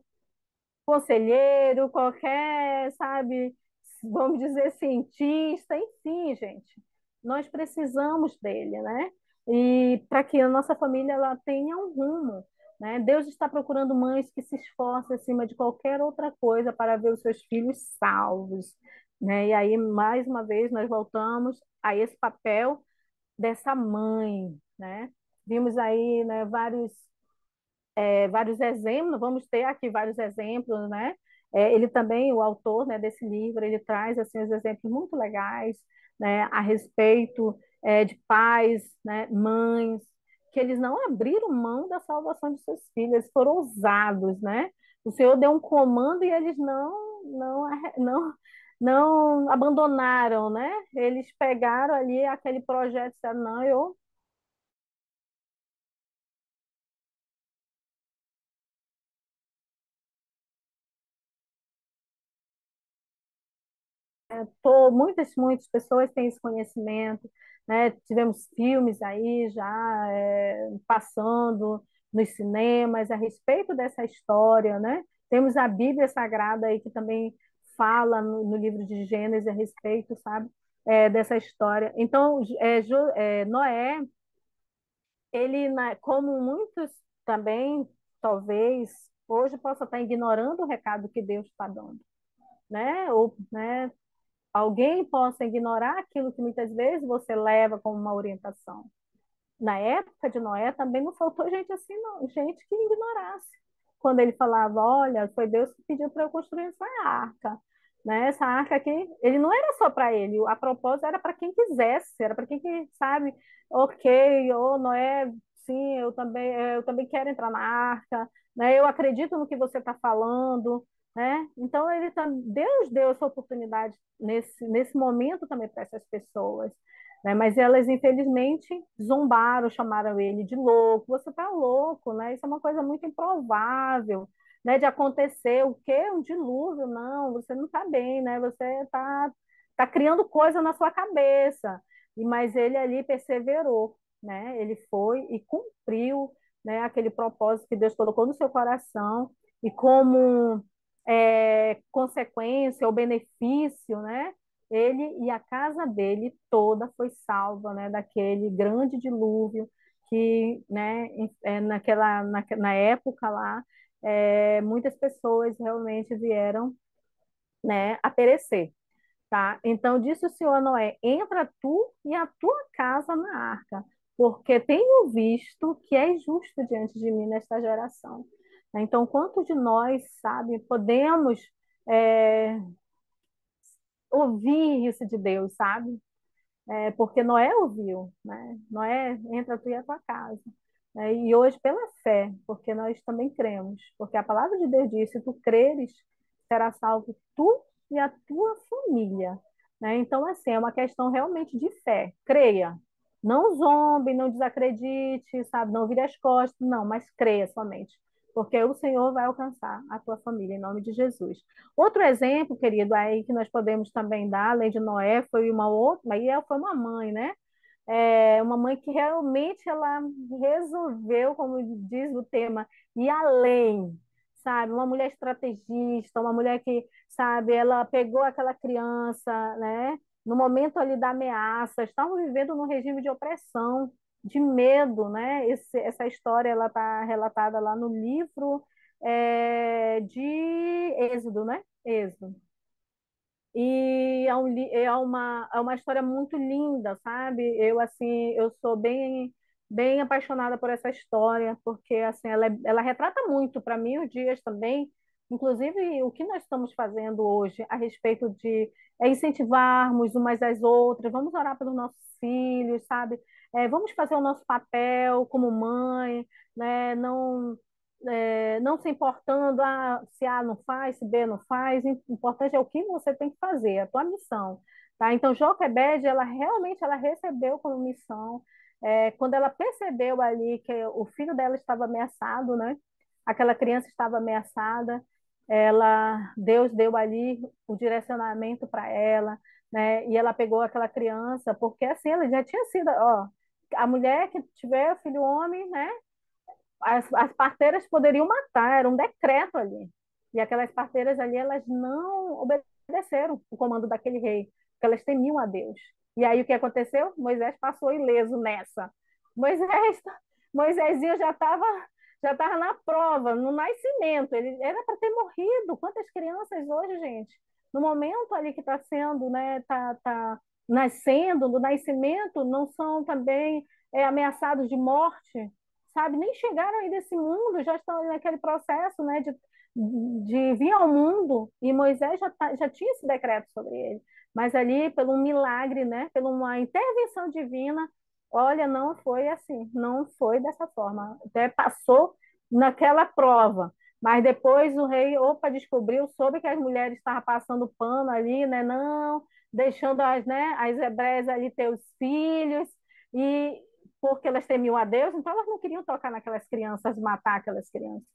conselheiro, qualquer, sabe, vamos dizer, cientista, enfim, gente. Nós precisamos dele, né? E para que a nossa família ela tenha um rumo, né? Deus está procurando mães que se esforcem acima de qualquer outra coisa para ver os seus filhos salvos, né? E aí, mais uma vez, nós voltamos a esse papel dessa mãe, né? Vimos aí, né, vários exemplos, vamos ter aqui vários exemplos, né? Ele também, o autor, né, desse livro, ele traz assim os exemplos muito legais, né, a respeito de pais, né, mães, que eles não abriram mão da salvação de seus filhos, eles foram ousados, né? O Senhor deu um comando e eles não abandonaram, né? Eles pegaram ali aquele projeto e disseram: não, eu muitas pessoas têm esse conhecimento, né? Tivemos filmes aí já passando nos cinemas a respeito dessa história, né? Temos a Bíblia Sagrada aí que também fala no livro de Gênesis a respeito, sabe? Dessa história. Então, Noé, ele, como muitos também, talvez, hoje possa estar ignorando o recado que Deus está dando, né? Ou, né, alguém possa ignorar aquilo que muitas vezes você leva como uma orientação. Na época de Noé também não faltou gente assim, não, gente que ignorasse. Quando ele falava: Olha, foi Deus que pediu para eu construir essa arca. Né? Essa arca aqui, ele não era só para ele, a propósito era para quem quisesse, era para quem que sabe, ok, Noé, sim, eu também quero entrar na arca, né? Eu acredito no que você está falando, né? Então Deus deu essa oportunidade nesse momento também para essas pessoas, né? Mas elas, infelizmente, zombaram, chamaram ele de louco. Você está louco, né? Isso é uma coisa muito improvável, né? De acontecer o quê? Um dilúvio? Não, você não está bem, né? Você tá criando coisa na sua cabeça. Mas ele ali perseverou, né? Ele foi e cumpriu, né, aquele propósito que Deus colocou no seu coração e como consequência ou benefício, né? Ele e a casa dele toda foi salva, né, daquele grande dilúvio que, né, na época lá, muitas pessoas realmente vieram, né, a perecer, tá? Então disse o Senhor a Noé: entra tu e a tua casa na arca, porque tenho visto que és justo diante de mim nesta geração. Então, quantos de nós, sabe, podemos é, ouvir isso de Deus, sabe? porque Noé ouviu, né? Noé, entra tu e a tua casa. E hoje, pela fé, porque nós também cremos, porque a palavra de Deus diz: se tu creres, será salvo tu e a tua família. Né? Então, assim, é uma questão realmente de fé. Creia. Não zombe, não desacredite, sabe? Não vire as costas, não, mas creia somente. Porque o Senhor vai alcançar a tua família, em nome de Jesus. Outro exemplo, querido, aí que nós podemos também dar, além de Noé, foi uma outra, aí foi uma mãe, né? Uma mãe que realmente ela resolveu, como diz o tema, ir além, sabe? Uma mulher estrategista, uma mulher que, sabe, ela pegou aquela criança, né? No momento ali da ameaça, estavam vivendo num regime de opressão, de medo, né? Essa história ela está relatada lá no livro de Êxodo, né? Êxodo. E é uma história muito linda, sabe? Assim, eu sou bem apaixonada por essa história, porque, assim, ela retrata muito para mim os dias também, inclusive o que nós estamos fazendo hoje a respeito de incentivarmos umas às outras, vamos orar pelos nossos filhos, sabe? Vamos fazer o nosso papel como mãe, né? Não se importando se A não faz, se B não faz, o importante é o que você tem que fazer, a tua missão. Tá? Então, Joquebede, ela realmente ela recebeu como missão, quando ela percebeu ali que o filho dela estava ameaçado, né? Aquela criança estava ameaçada, Deus deu ali o direcionamento para ela, né? E ela pegou aquela criança, porque assim, ela já tinha sido, ó, a mulher que tiver filho homem, né? As parteiras poderiam matar, era um decreto ali. E aquelas parteiras ali, elas não obedeceram o comando daquele rei, porque elas temiam a Deus. E aí o que aconteceu? Moisés passou ileso nessa. Moisés, Moisésinho já tava na prova, no nascimento. Ele era para ter morrido. Quantas crianças hoje, gente? No momento ali que está sendo, né, tá nascendo, do nascimento, não são também ameaçados de morte, sabe? Nem chegaram aí desse mundo, já estão naquele processo, né, de vir ao mundo, e Moisés já tinha esse decreto sobre ele. Mas ali, pelo um milagre, né, pela uma intervenção divina, olha, não foi assim, não foi dessa forma. Até passou naquela prova. Mas depois o rei, opa, descobriu, soube que as mulheres estavam passando pano ali, né? Não, deixando as hebreias ali ter os filhos, e porque elas temiam a Deus, então elas não queriam tocar naquelas crianças, matar aquelas crianças.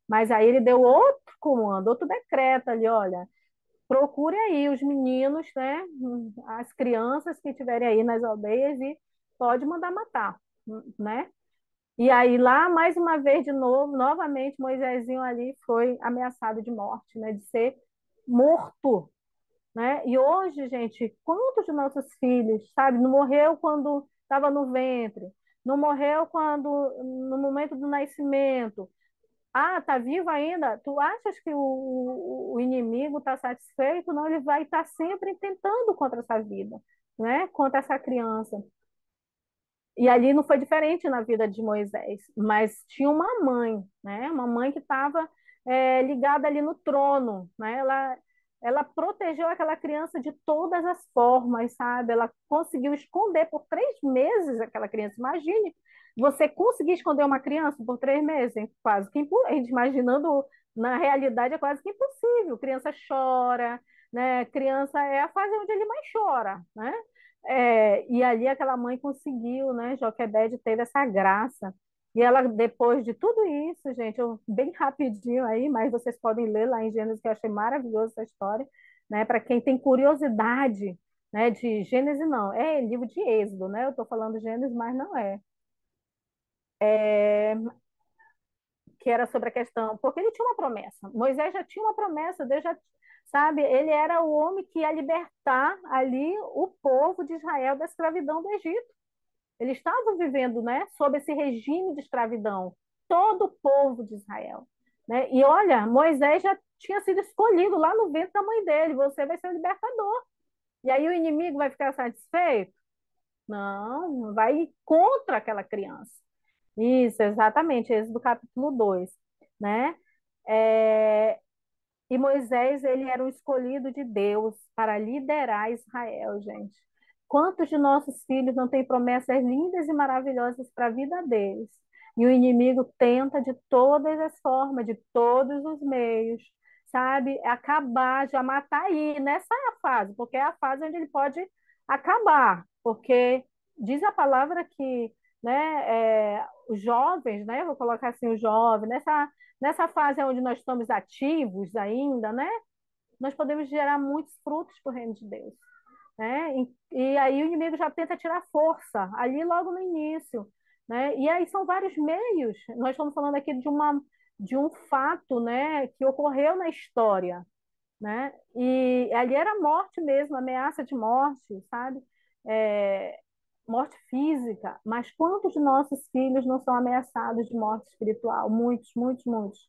Mas aí ele deu outro comando, outro decreto ali, olha, procure aí os meninos, né, as crianças que estiverem aí nas aldeias e pode mandar matar, né? E aí lá, mais uma vez, de novo, novamente, Moisésinho ali foi ameaçado de morte, né, de ser morto, né? E hoje, gente, quantos de nossos filhos, sabe, não morreu quando estava no ventre, não morreu quando no momento do nascimento. Ah, tá vivo ainda? Tu achas que o inimigo está satisfeito? Não, ele vai estar sempre tentando contra essa vida, né? Contra essa criança. E ali não foi diferente na vida de Moisés, mas tinha uma mãe, né? Uma mãe que estava ligada ali no trono, né? Ela protegeu aquela criança de todas as formas, sabe? Ela conseguiu esconder por 3 meses aquela criança. Imagine você conseguir esconder uma criança por 3 meses, hein? Quase que impossível. A gente imaginando na realidade é quase que impossível. Criança chora, né? Criança é a fase onde ele mais chora, né? E ali aquela mãe conseguiu, né? Joquebede teve essa graça. E ela, depois de tudo isso, gente, bem rapidinho aí, mas vocês podem ler lá em Gênesis, que eu achei maravilhosa essa história, né? Para quem tem curiosidade, né? De Gênesis, não, é livro de Êxodo, né? Eu estou falando Gênesis, mas não é. Que era sobre a questão, porque ele tinha uma promessa. Moisés já tinha uma promessa, Deus já, sabe, ele era o homem que ia libertar ali o povo de Israel da escravidão do Egito. Eles estavam vivendo, né, sob esse regime de escravidão, todo o povo de Israel, né? E olha, Moisés já tinha sido escolhido lá no ventre da mãe dele, você vai ser o libertador. E aí o inimigo vai ficar satisfeito? Não, vai ir contra aquela criança. Isso, exatamente, esse do capítulo 2, né? É, e Moisés, ele era um escolhido de Deus para liderar Israel, gente. Quantos de nossos filhos não têm promessas lindas e maravilhosas para a vida deles? E o inimigo tenta de todas as formas, de todos os meios, sabe? Acabar, já matar aí, nessa é a fase, porque é a fase onde ele pode acabar, porque diz a palavra que, né, os jovens, né, vou colocar assim, os jovens, nessa fase onde nós estamos ativos ainda, né, nós podemos gerar muitos frutos para o reino de Deus, né? E aí o inimigo já tenta tirar força ali logo no início, né? E aí são vários meios. Nós estamos falando aqui de um fato, né, que ocorreu na história, né? E ali era morte mesmo, ameaça de morte, sabe? É, morte física. Mas quantos de nossos filhos não são ameaçados de morte espiritual? Muitos, muitos, muitos,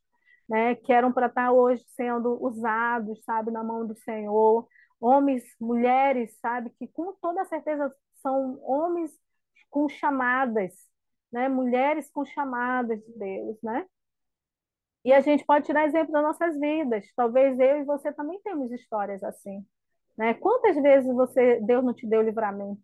né? Que eram para estar hoje sendo usados, sabe, na mão do Senhor. Homens, mulheres, sabe, que com toda certeza são homens com chamadas, né? Mulheres com chamadas de Deus, né? E a gente pode tirar exemplo das nossas vidas. Talvez eu e você também temos histórias assim, né? Quantas vezes Deus não te deu livramento,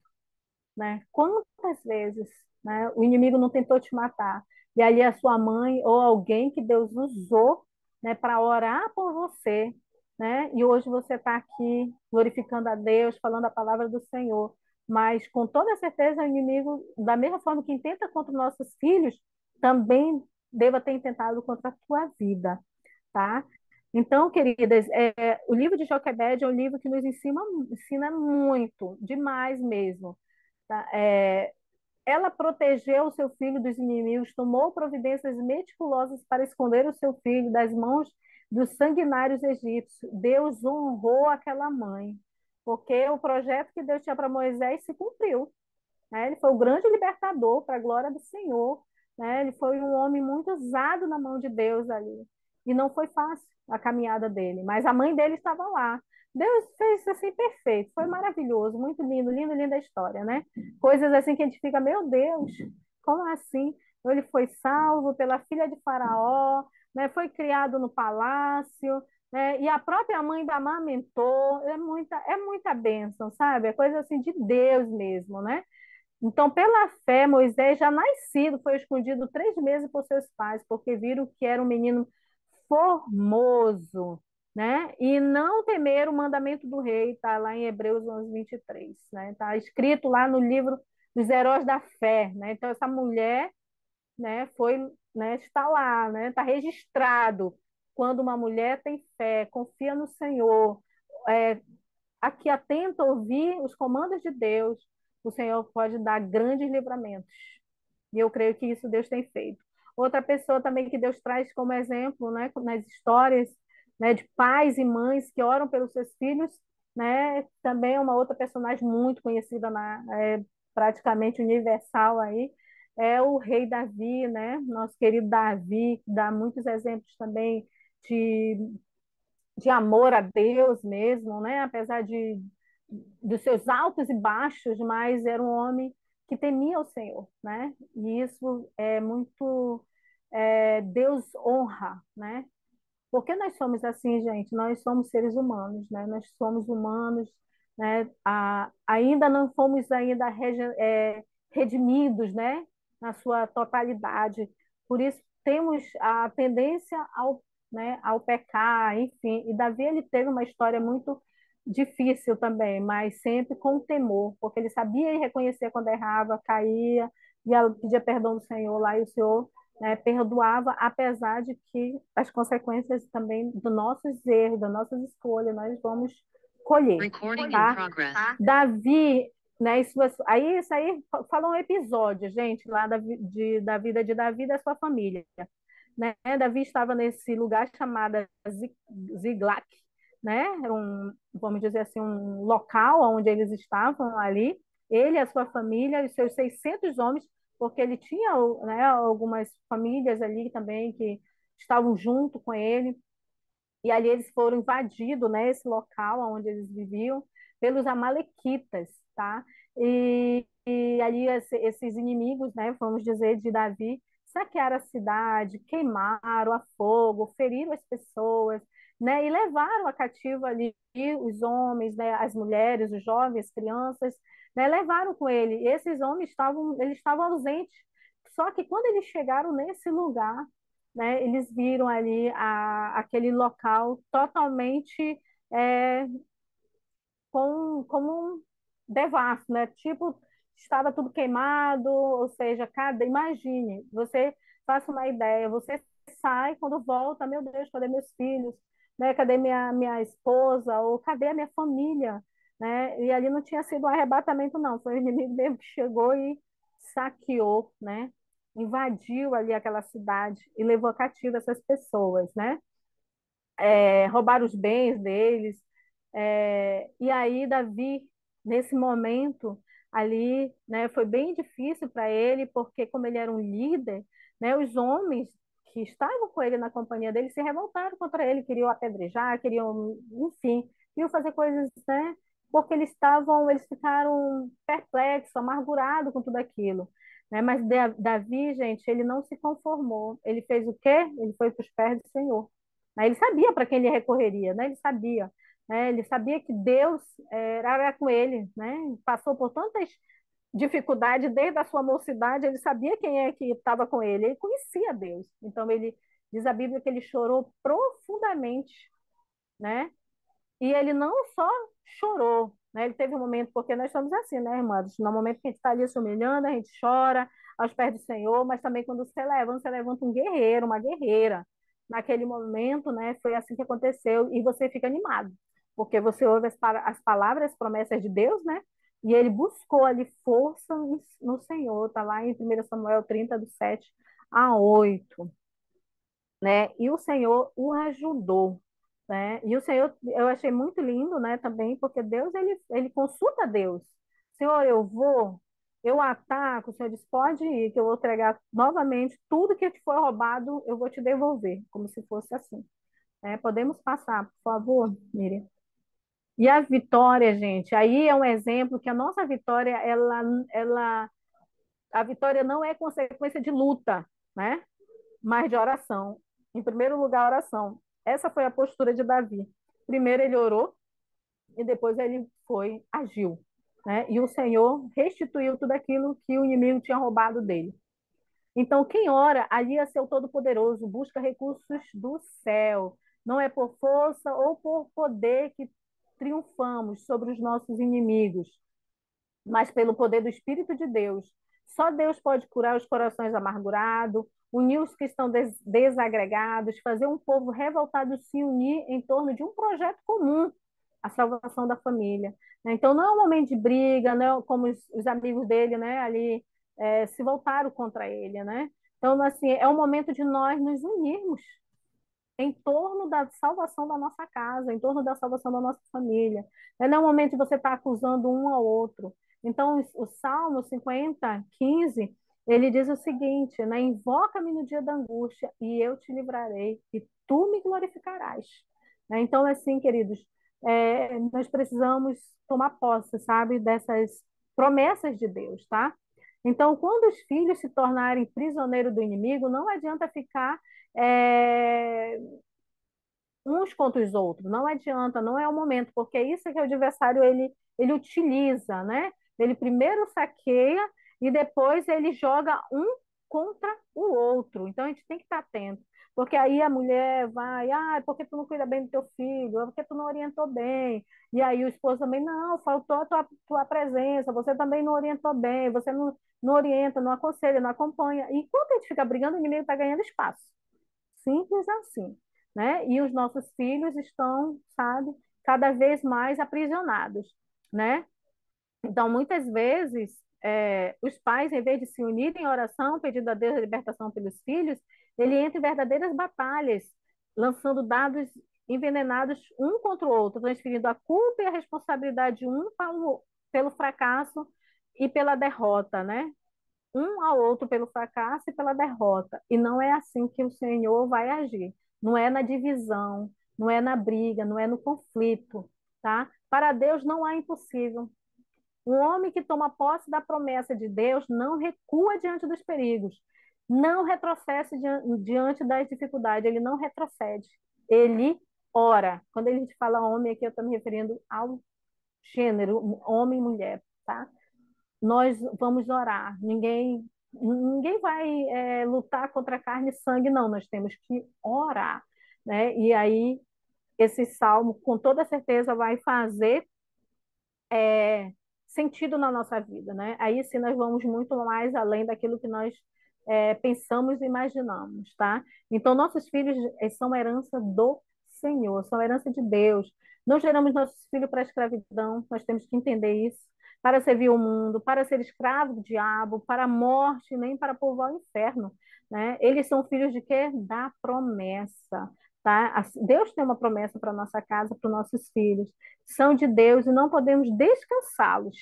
né? Quantas vezes, né? O inimigo não tentou te matar e ali a sua mãe ou alguém que Deus usou, né, para orar por você, né? E hoje você está aqui glorificando a Deus, falando a palavra do Senhor. Mas com toda certeza o inimigo, da mesma forma que intenta contra os nossos filhos, também deva ter intentado contra a tua vida, tá? Então, queridas, o livro de Joquebed é um livro que nos ensina muito, demais mesmo, tá? Ela protegeu o seu filho dos inimigos, tomou providências meticulosas para esconder o seu filho das mãos dos sanguinários egípcios. Deus honrou aquela mãe, porque o projeto que Deus tinha para Moisés se cumpriu, né? Ele foi o grande libertador para a glória do Senhor, né? Ele foi um homem muito usado na mão de Deus ali. E não foi fácil a caminhada dele, mas a mãe dele estava lá. Deus fez isso assim perfeito, foi maravilhoso, muito lindo, lindo, linda a história, né? Coisas assim que a gente fica, meu Deus, como assim? Ele foi salvo pela filha de Faraó, né? Foi criado no palácio, né? E a própria mãe da amamentou, é muita bênção, sabe? É coisa assim de Deus mesmo, né? Então, pela fé, Moisés, já nascido, foi escondido 3 meses por seus pais, porque viram que era um menino formoso, né? E não temeram o mandamento do rei, está lá em Hebreus 11:23, né? Está escrito lá no livro dos heróis da fé, né? Então, essa mulher, né, né, está lá, né? Está registrado. Quando uma mulher tem fé, confia no Senhor, é, aqui atenta a ouvir os comandos de Deus, o Senhor pode dar grandes livramentos. E eu creio que isso Deus tem feito. Outra pessoa também que Deus traz como exemplo, né, nas histórias, né, de pais e mães que oram pelos seus filhos, né, também é uma outra personagem muito conhecida praticamente universal aí, é o rei Davi, né, nosso querido Davi, que dá muitos exemplos também de amor a Deus mesmo, né? Apesar dos seus altos e baixos, mas era um homem que temia o Senhor, né? E isso é muito Deus honra, né? Porque nós somos assim, gente, nós somos seres humanos, né? Nós somos humanos, né? Ainda não fomos ainda redimidos, né? Na sua totalidade. Por isso temos a tendência né, ao pecar, enfim. E Davi ele teve uma história muito difícil também, mas sempre com temor, porque ele sabia e reconhecia quando errava, caía, e pedia perdão do Senhor lá, e o Senhor, né, perdoava, apesar de que as consequências também dos nossos erros, das nossas escolhas, nós vamos colher. Tá? Davi, né, isso aí fala um episódio, gente, lá da vida de Davi e da sua família. Né? Davi estava nesse lugar chamado Ziglac, né? Era vamos dizer assim, um local onde eles estavam ali, ele, a sua família, os seus 600 homens, porque ele tinha, né, algumas famílias ali também que estavam junto com ele, e ali eles foram invadidos, né, esse local onde eles viviam, pelos amalequitas, tá? E ali esses inimigos, né, vamos dizer, de Davi, saquearam a cidade, queimaram a fogo, feriram as pessoas, né, e levaram a cativo ali os homens, né, as mulheres, os jovens, as crianças, né, levaram com ele. E esses homens eles estavam ausentes. Só que quando eles chegaram nesse lugar, né, eles viram ali aquele local totalmente é, como um devasso, né? Tipo, estava tudo queimado, ou seja, imagine, você faça uma ideia, você sai, quando volta, meu Deus, cadê meus filhos? Né? Cadê minha esposa? Ou cadê a minha família? Né? E ali não tinha sido um arrebatamento, não, foi o inimigo mesmo que chegou e saqueou, né? Invadiu ali aquela cidade e levou cativo essas pessoas, né? Roubaram os bens deles. E aí, Davi, nesse momento ali, né, foi bem difícil para ele, porque, como ele era um líder, né, os homens que estavam com ele na companhia dele se revoltaram contra ele, queriam apedrejar, queriam, enfim, queriam fazer coisas, né, porque eles ficaram perplexos, amargurados com tudo aquilo. Né? Mas Davi, gente, ele não se conformou. Ele fez o quê? Ele foi para os pés do Senhor. Né? Ele sabia para quem ele recorreria, né? Ele sabia, né? Ele sabia que Deus era com ele, né? Passou por tantas dificuldades desde a sua mocidade, ele sabia quem é que estava com ele, ele conhecia Deus. Então ele diz a Bíblia que ele chorou profundamente, né? E ele não só chorou, né? Ele teve um momento, porque nós somos assim, né, irmãs? No momento que a gente está ali se humilhando, a gente chora aos pés do Senhor, mas também quando você levanta um guerreiro, uma guerreira. Naquele momento, né, foi assim que aconteceu, e você fica animado, porque você ouve as palavras, as promessas de Deus, né? E ele buscou ali força no Senhor, está lá em 1 Samuel 30, do 7 a 8, né? E o Senhor o ajudou, né? E o Senhor, eu achei muito lindo, né, também, porque Deus, ele consulta Deus. Senhor, eu ataco, o Senhor diz, pode ir, que eu vou entregar novamente tudo que te foi roubado, eu vou te devolver, como se fosse assim. Podemos passar, por favor, Miriam? E a vitória, gente, aí é um exemplo que a nossa vitória, a vitória não é consequência de luta, né? Mas de oração. Em primeiro lugar, oração. Essa foi a postura de Davi. Primeiro ele orou e depois ele agiu. Né? E o Senhor restituiu tudo aquilo que o inimigo tinha roubado dele. Então, quem ora, alia-se ao Todo-Poderoso, busca recursos do céu. Não é por força ou por poder que triunfamos sobre os nossos inimigos, mas pelo poder do Espírito de Deus. Só Deus pode curar os corações amargurados, unir os que estão desagregados, fazer um povo revoltado se unir em torno de um projeto comum, a salvação da família. Então, não é um momento de briga, não é como os amigos dele, né, ali se voltaram contra ele, né? Então, assim, é um momento de nós nos unirmos em torno da salvação da nossa casa, em torno da salvação da nossa família. Não é um momento de você estar acusando um ao outro. Então, o Salmo 50:15, ele diz o seguinte, né? Invoca-me no dia da angústia e eu te livrarei e tu me glorificarás. Né? Então, assim, queridos, nós precisamos tomar posse, sabe, dessas promessas de Deus, tá? Então, quando os filhos se tornarem prisioneiros do inimigo, não adianta ficar é, uns contra os outros. Não adianta, não é o momento, porque é isso que o adversário ele utiliza, né? Ele primeiro saqueia e depois ele joga um contra o outro. Então a gente tem que estar atento, porque aí a mulher vai, porque tu não cuida bem do teu filho, porque tu não orientou bem. E aí o esposo também, não, faltou a tua presença, você também não orientou bem, você não orienta, não aconselha, não acompanha. E enquanto a gente fica brigando, o inimigo está ganhando espaço. Simples assim, né? E os nossos filhos estão, sabe, cada vez mais aprisionados, né? Então, muitas vezes, os pais, em vez de se unirem em oração, pedindo a Deus a libertação pelos filhos, ele entra em verdadeiras batalhas, lançando dados envenenados um contra o outro, transferindo a culpa e a responsabilidade pelo fracasso e pela derrota, né? Um ao outro pelo fracasso e pela derrota. E não é assim que o Senhor vai agir. Não é na divisão, não é na briga, não é no conflito, tá? Para Deus não há impossível. Um homem que toma posse da promessa de Deus não recua diante dos perigos, não retrocede diante das dificuldades, ele não retrocede, ele ora. Quando a gente fala homem aqui, eu estou me referindo ao gênero, homem e mulher, tá? nós vamos orar. Ninguém vai lutar contra carne e sangue, não. Nós temos que orar, né? E aí esse salmo, com toda certeza, vai fazer sentido na nossa vida, né? Aí sim nós vamos muito mais além daquilo que nós pensamos e imaginamos, tá? Então, nossos filhos são herança do Senhor, são herança de Deus. Não geramos nossos filhos para a escravidão, nós temos que entender isso, para servir o mundo, para ser escravo do diabo, para a morte, nem para povoar o inferno, né? Eles são filhos de quê? Da promessa, tá? Deus tem uma promessa para nossa casa, para os nossos filhos. São de Deus e não podemos descansá-los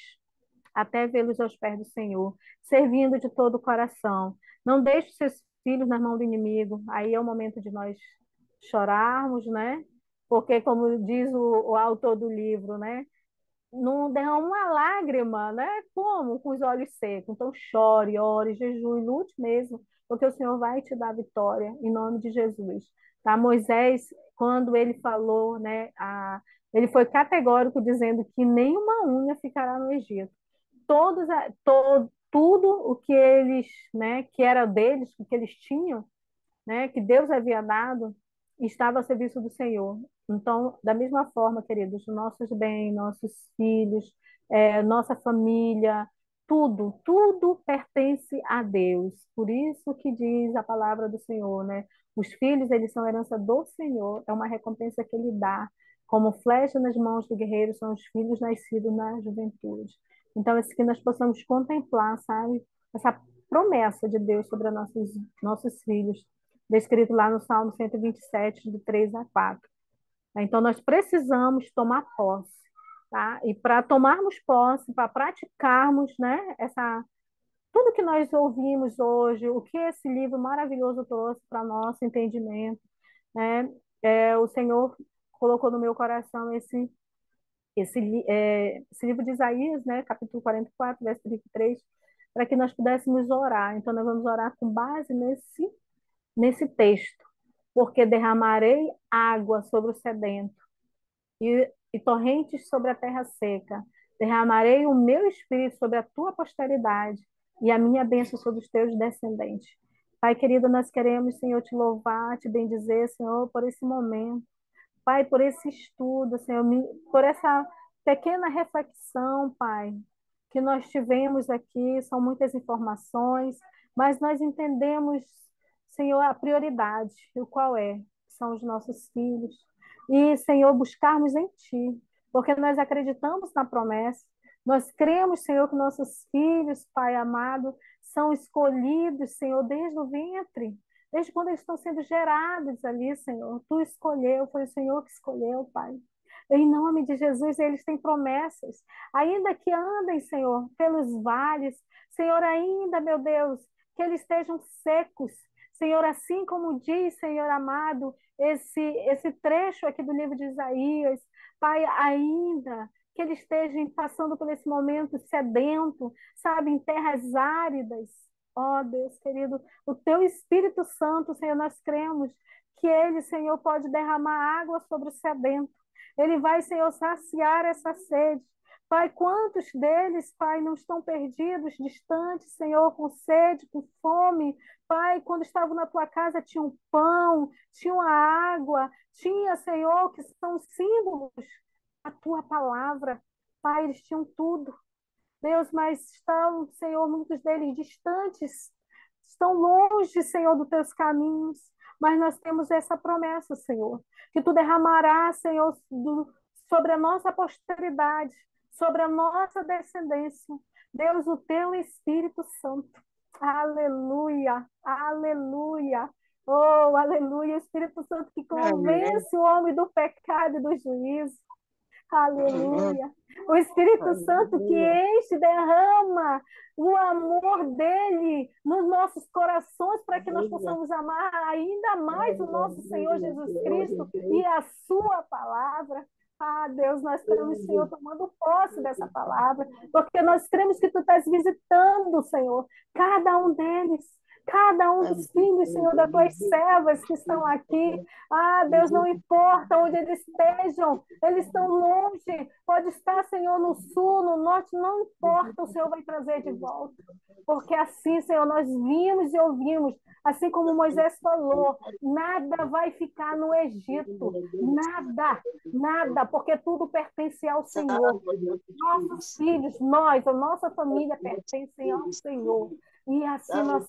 até vê-los aos pés do Senhor, servindo de todo o coração. Não deixe seus filhos na mão do inimigo. Aí é o momento de nós chorarmos, né? Porque, como diz o autor do livro, né? Não derrama uma lágrima, né? Como? Com os olhos secos. Então, chore, ore, jejue, lute mesmo, porque o Senhor vai te dar vitória, em nome de Jesus. Tá? Moisés, quando ele falou, né? Ele foi categórico dizendo que nenhuma unha ficará no Egito. Tudo o que eles, né, que era deles, o que eles tinham, né, que Deus havia dado, estava a serviço do Senhor. Então, da mesma forma, queridos, nossos bens, nossos filhos, nossa família, tudo pertence a Deus. Por isso que diz a palavra do Senhor, né? Os filhos, eles são herança do Senhor, é uma recompensa que Ele dá. Como flecha nas mãos do guerreiro são os filhos nascidos na juventude. Então, é isso que nós possamos contemplar, sabe? Essa promessa de Deus sobre nossos filhos, descrito lá no Salmo 127, do 3 a 4. Então, nós precisamos tomar posse, tá? E para tomarmos posse, para praticarmos, né, tudo que nós ouvimos hoje, o que esse livro maravilhoso trouxe para nosso entendimento, né? O Senhor colocou no meu coração esse livro de Isaías, né, capítulo 44, verso 33, para que nós pudéssemos orar. Então, nós vamos orar com base nesse texto, porque derramarei água sobre o sedento e torrentes sobre a terra seca. Derramarei o meu espírito sobre a tua posteridade e a minha bênção sobre os teus descendentes. Pai querido, nós queremos, Senhor, te louvar, te bendizer, Senhor, por esse momento. Pai, por esse estudo, Senhor, por essa pequena reflexão, Pai, que nós tivemos aqui, são muitas informações, mas nós entendemos, Senhor, a prioridade, o qual é? São os nossos filhos. E, Senhor, buscarmos em Ti, porque nós acreditamos na promessa, nós cremos, Senhor, que nossos filhos, Pai amado, são escolhidos, Senhor, desde o ventre, desde quando eles estão sendo gerados ali, Senhor. Tu escolheu, foi o Senhor que escolheu, Pai. Em nome de Jesus, eles têm promessas. Ainda que andem, Senhor, pelos vales, Senhor, ainda, meu Deus, que eles estejam secos. Senhor, assim como diz, Senhor amado, esse trecho aqui do livro de Isaías, Pai, ainda que eles estejam passando por esse momento sedento, sabe, em terras áridas. Ó Deus querido, o Teu Espírito Santo, Senhor, nós cremos que Ele, Senhor, pode derramar água sobre o sedento. Ele vai, Senhor, saciar essa sede. Pai, quantos deles, Pai, não estão perdidos, distantes, Senhor, com sede, com fome? Pai, quando estavam na tua casa, tinham pão, tinham a água, tinha, Senhor, que são símbolos da tua palavra. Pai, eles tinham tudo. Deus, mas estão, Senhor, muitos deles distantes, estão longe, Senhor, dos teus caminhos, mas nós temos essa promessa, Senhor, que tu derramarás, Senhor, sobre a nossa posteridade, sobre a nossa descendência. Deus, o teu Espírito Santo. Aleluia, aleluia. Oh, aleluia, o Espírito Santo que Amém. convence o homem do pecado e do juízo. Aleluia. O Espírito Santo que Aleluia. enche, derrama o amor dele nos nossos corações para que nós Aleluia. possamos amar ainda mais o nosso Senhor Aleluia. Jesus Glória a Cristo e Deus. a sua palavra. Ah, Deus, nós estamos, Senhor, tomando posse dessa palavra, porque nós cremos que tu estás visitando, Senhor, cada um deles, cada um dos filhos, Senhor, das tuas servas que estão aqui. Ah, Deus, não importa onde eles estejam, eles estão longe, pode estar, Senhor, no sul, no norte, não importa, o Senhor vai trazer de volta. Porque assim, Senhor, nós vimos e ouvimos, assim como Moisés falou, nada vai ficar no Egito, nada, nada, porque tudo pertence ao Senhor. Nossos filhos, nós, a nossa família pertencem ao Senhor. E assim nós,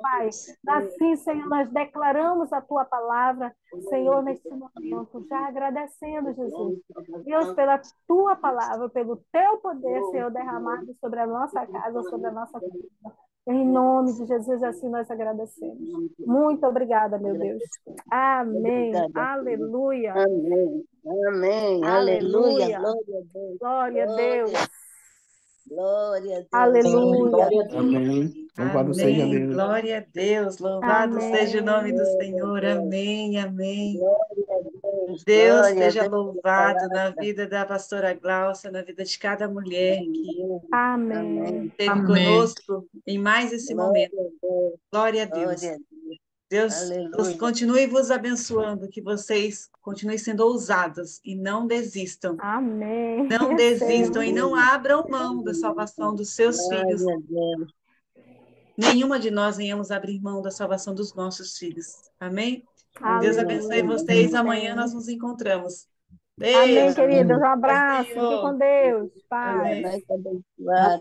Pai, assim, Senhor, nós declaramos a tua palavra, Senhor, neste momento, já agradecendo, Jesus. Deus, pela tua palavra, pelo teu poder, Senhor, derramado sobre a nossa casa, sobre a nossa família. Em nome de Jesus, assim nós agradecemos. Muito obrigada, meu Deus. Amém. Aleluia. Amém. Amém. Aleluia. Aleluia. Glória a Deus. Glória a Deus. Glória a Deus. Aleluia. Amém. Louvado seja Amém. Deus. Glória a Deus. Louvado Amém. seja o nome do Glória a Senhor. Deus. Amém. Amém. Glória a Deus. Deus Glória a seja Deus pela louvado na palavra. vida da pastora Glaucia, na vida de cada mulher que Amém. Amém. esteve conosco em mais esse momento. Glória a Deus. Glória a Deus. Glória a Deus. Deus Aleluia. continue vos abençoando, que vocês continuem sendo ousados e não desistam. Amém. Não desistam e não Aleluia. abram mão da salvação dos seus filhos. Glória a Deus. Nenhuma de nós venhamos abrir mão da salvação dos nossos filhos. Amém? Deus abençoe Aleluia. vocês. Amanhã nós nos encontramos. Amém, Beijo. queridos. Um Paz do abraço. Fique Senhor. com Deus. Paz. Amém. Vai abençoar.